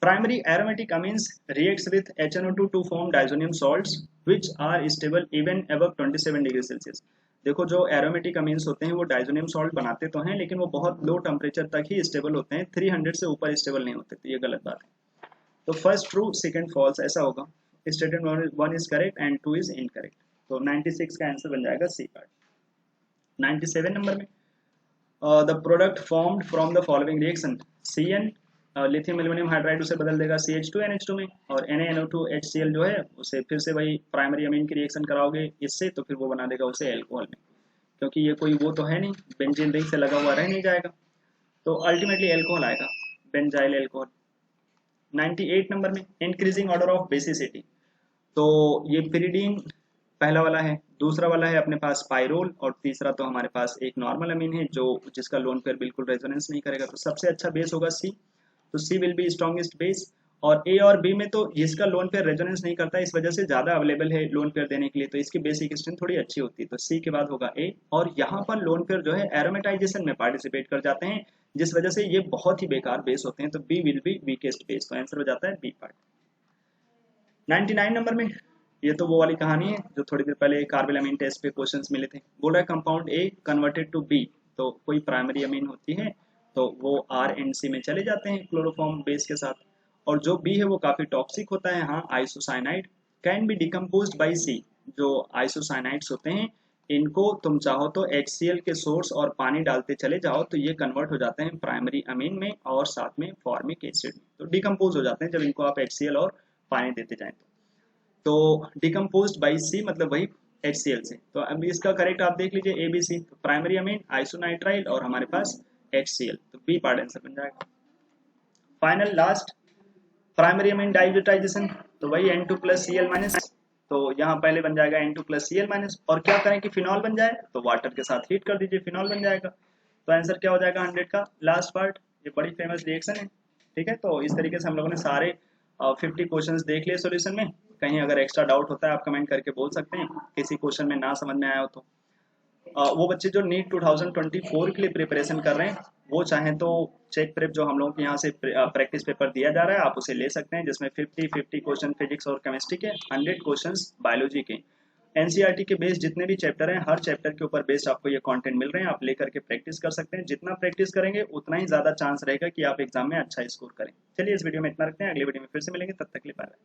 [SPEAKER 1] Primary aromatic amines reacts with HNO2 to form diazonium salts which are stable even above 27 degree Celsius. देखो जो एरोमेटिक अमीन्स होते हैं वो डाइजोनियम सॉल्ट बनाते तो हैं लेकिन वो बहुत लो टेम्परेचर तक ही स्टेबल होते हैं, 300 से ऊपर स्टेबल नहीं होते, तो ये गलत बात है। तो फर्स्ट ट्रू सेकंड फॉल्स ऐसा होगा। Statement 1 is correct and 2 is incorrect. तो 96 का आंसर बन जाएगा सी पार्ट। 97 नंबर में the product formed from the following reaction, CN lithium aluminium hydride उसे बदल देगा CH2NH2 में, और NaNO2HCl जो है उसे फिर से वही प्राइमरी अमीन की रिएक्शन कराओगे इससे तो फिर वो बना देगा उसे एल्कोहल में, क्योंकि ये कोई वो तो है नहीं, बेंजीन रिंग से लगा हुआ रह नहीं जाएगा, तो अल्टीमेटली एल्कोहल आएगा, बेंजाइल एल्कोहल। 98 नंबर में इंक्रीजिंग ऑर्डर ऑफ बेसिसिटी, तो ये पिरिडीन पहला वाला है, दूसरा वाला है अपने पास पाइरोल, और तीसरा तो हमारे पास एक नॉर्मल अमीन है जो जिसका लोन पेयर बिल्कुल रेजोनेंस नहीं करेगा, तो सबसे अच्छा बेस होगा सी, तो सी विल बी स्ट्रॉन्गेस्ट बेस। और ए और बी में तो जिसका लोन पेयर रेजोनेंस नहीं करता इस वजह से ज्यादा अवेलेबल है लोन पेयर देने के लिए, तो इसकी बेसिक स्ट्रेंथ थोड़ी अच्छी होती है, तो सी के बाद होगा ए। और यहाँ पर लोन पेयर जो है एरोमेटाइजेशन में पार्टिसिपेट कर जाते हैं जिस वजह से ये बहुत ही बेकार बेस होते हैं, तो B will be weakest base, तो आंसर हो जाता है बी पार्ट। 99 नंबर में ये तो वो वाली कहानी है जो थोड़ी देर पहले कार्बोलामीन टेस्ट पे क्वेश्चंस मिले थे। बोल रहा है compound A converted to B, तो कोई प्राइमरी अमीन होती है तो वो आर एंड सी में चले जाते हैं क्लोरोफॉर्म बेस के साथ, और जो बी है वो काफी टॉक्सिक होता है। हाँ, isocyanide can be decomposed by C, जो आइसोसाइनाइड्स होते हैं इनको तुम चाहो तो HCl के सोर्स और पानी डालते चले जाओ तो ये कन्वर्ट हो जाते हैं प्राइमरी अमीन में और साथ में फॉर्मिक एसिड में, तो डिकम्पोज हो जाते हैं जब इनको आप HCl और पानी देते जाएं तो डिकम्पोज्ड बाई सी मतलब वही HCl से। तो अब इसका करेक्ट आप देख लीजिए ABC, तो प्राइमरी अमीन आइसोनाइट्राइल और हमारे पास HCl, तो बी पार्ट आंसर बन जाएगा। फाइनल लास्ट प्राइमरी अमीन डाइब्यूटाइजेशन, तो वही N2 प्लस Cl माइनस, तो यहाँ पहले बन जाएगा N2 प्लस Cl माइनस, और क्या करें कि फिनॉल बन जाए तो वाटर के साथ हीट कर दीजिए फिनॉल बन जाएगा, तो आंसर क्या हो जाएगा 100 का लास्ट पार्ट। ये बड़ी फेमस रिएक्शन है, ठीक है। तो इस तरीके से हम लोगों ने सारे 50 क्वेश्चंस देख लिए सॉल्यूशन में। कहीं अगर एक्स्ट्रा डाउट होता है आप कमेंट करके बोल सकते हैं, किसी क्वेश्चन में ना समझ में आया हो तो। वो बच्चे जो नीट 2024 के लिए प्रिपरेशन कर रहे हैं वो चाहें तो चेक प्रेप जो हम लोगों के यहाँ से प्रैक्टिस पेपर दिया जा रहा है आप उसे ले सकते हैं, जिसमें 50 क्वेश्चन फिजिक्स और केमिस्ट्री के, 100 क्वेश्चंस बायोलॉजी के। एनसीईआरटी के बेस्ड जितने भी चैप्टर हैं हर चैप्टर के ऊपर बेस्ड आपको ये कंटेंट मिल रहे हैं, आप लेकर के प्रैक्टिस कर सकते हैं। जितना प्रैक्टिस करेंगे उतना ही ज्यादा चांस रहेगा कि आप एग्जाम में अच्छा स्कोर करें। चलिए इस वीडियो में इतना रखते हैं, अगले वीडियो में फिर से मिलेंगे, तब तक के लिए बाय।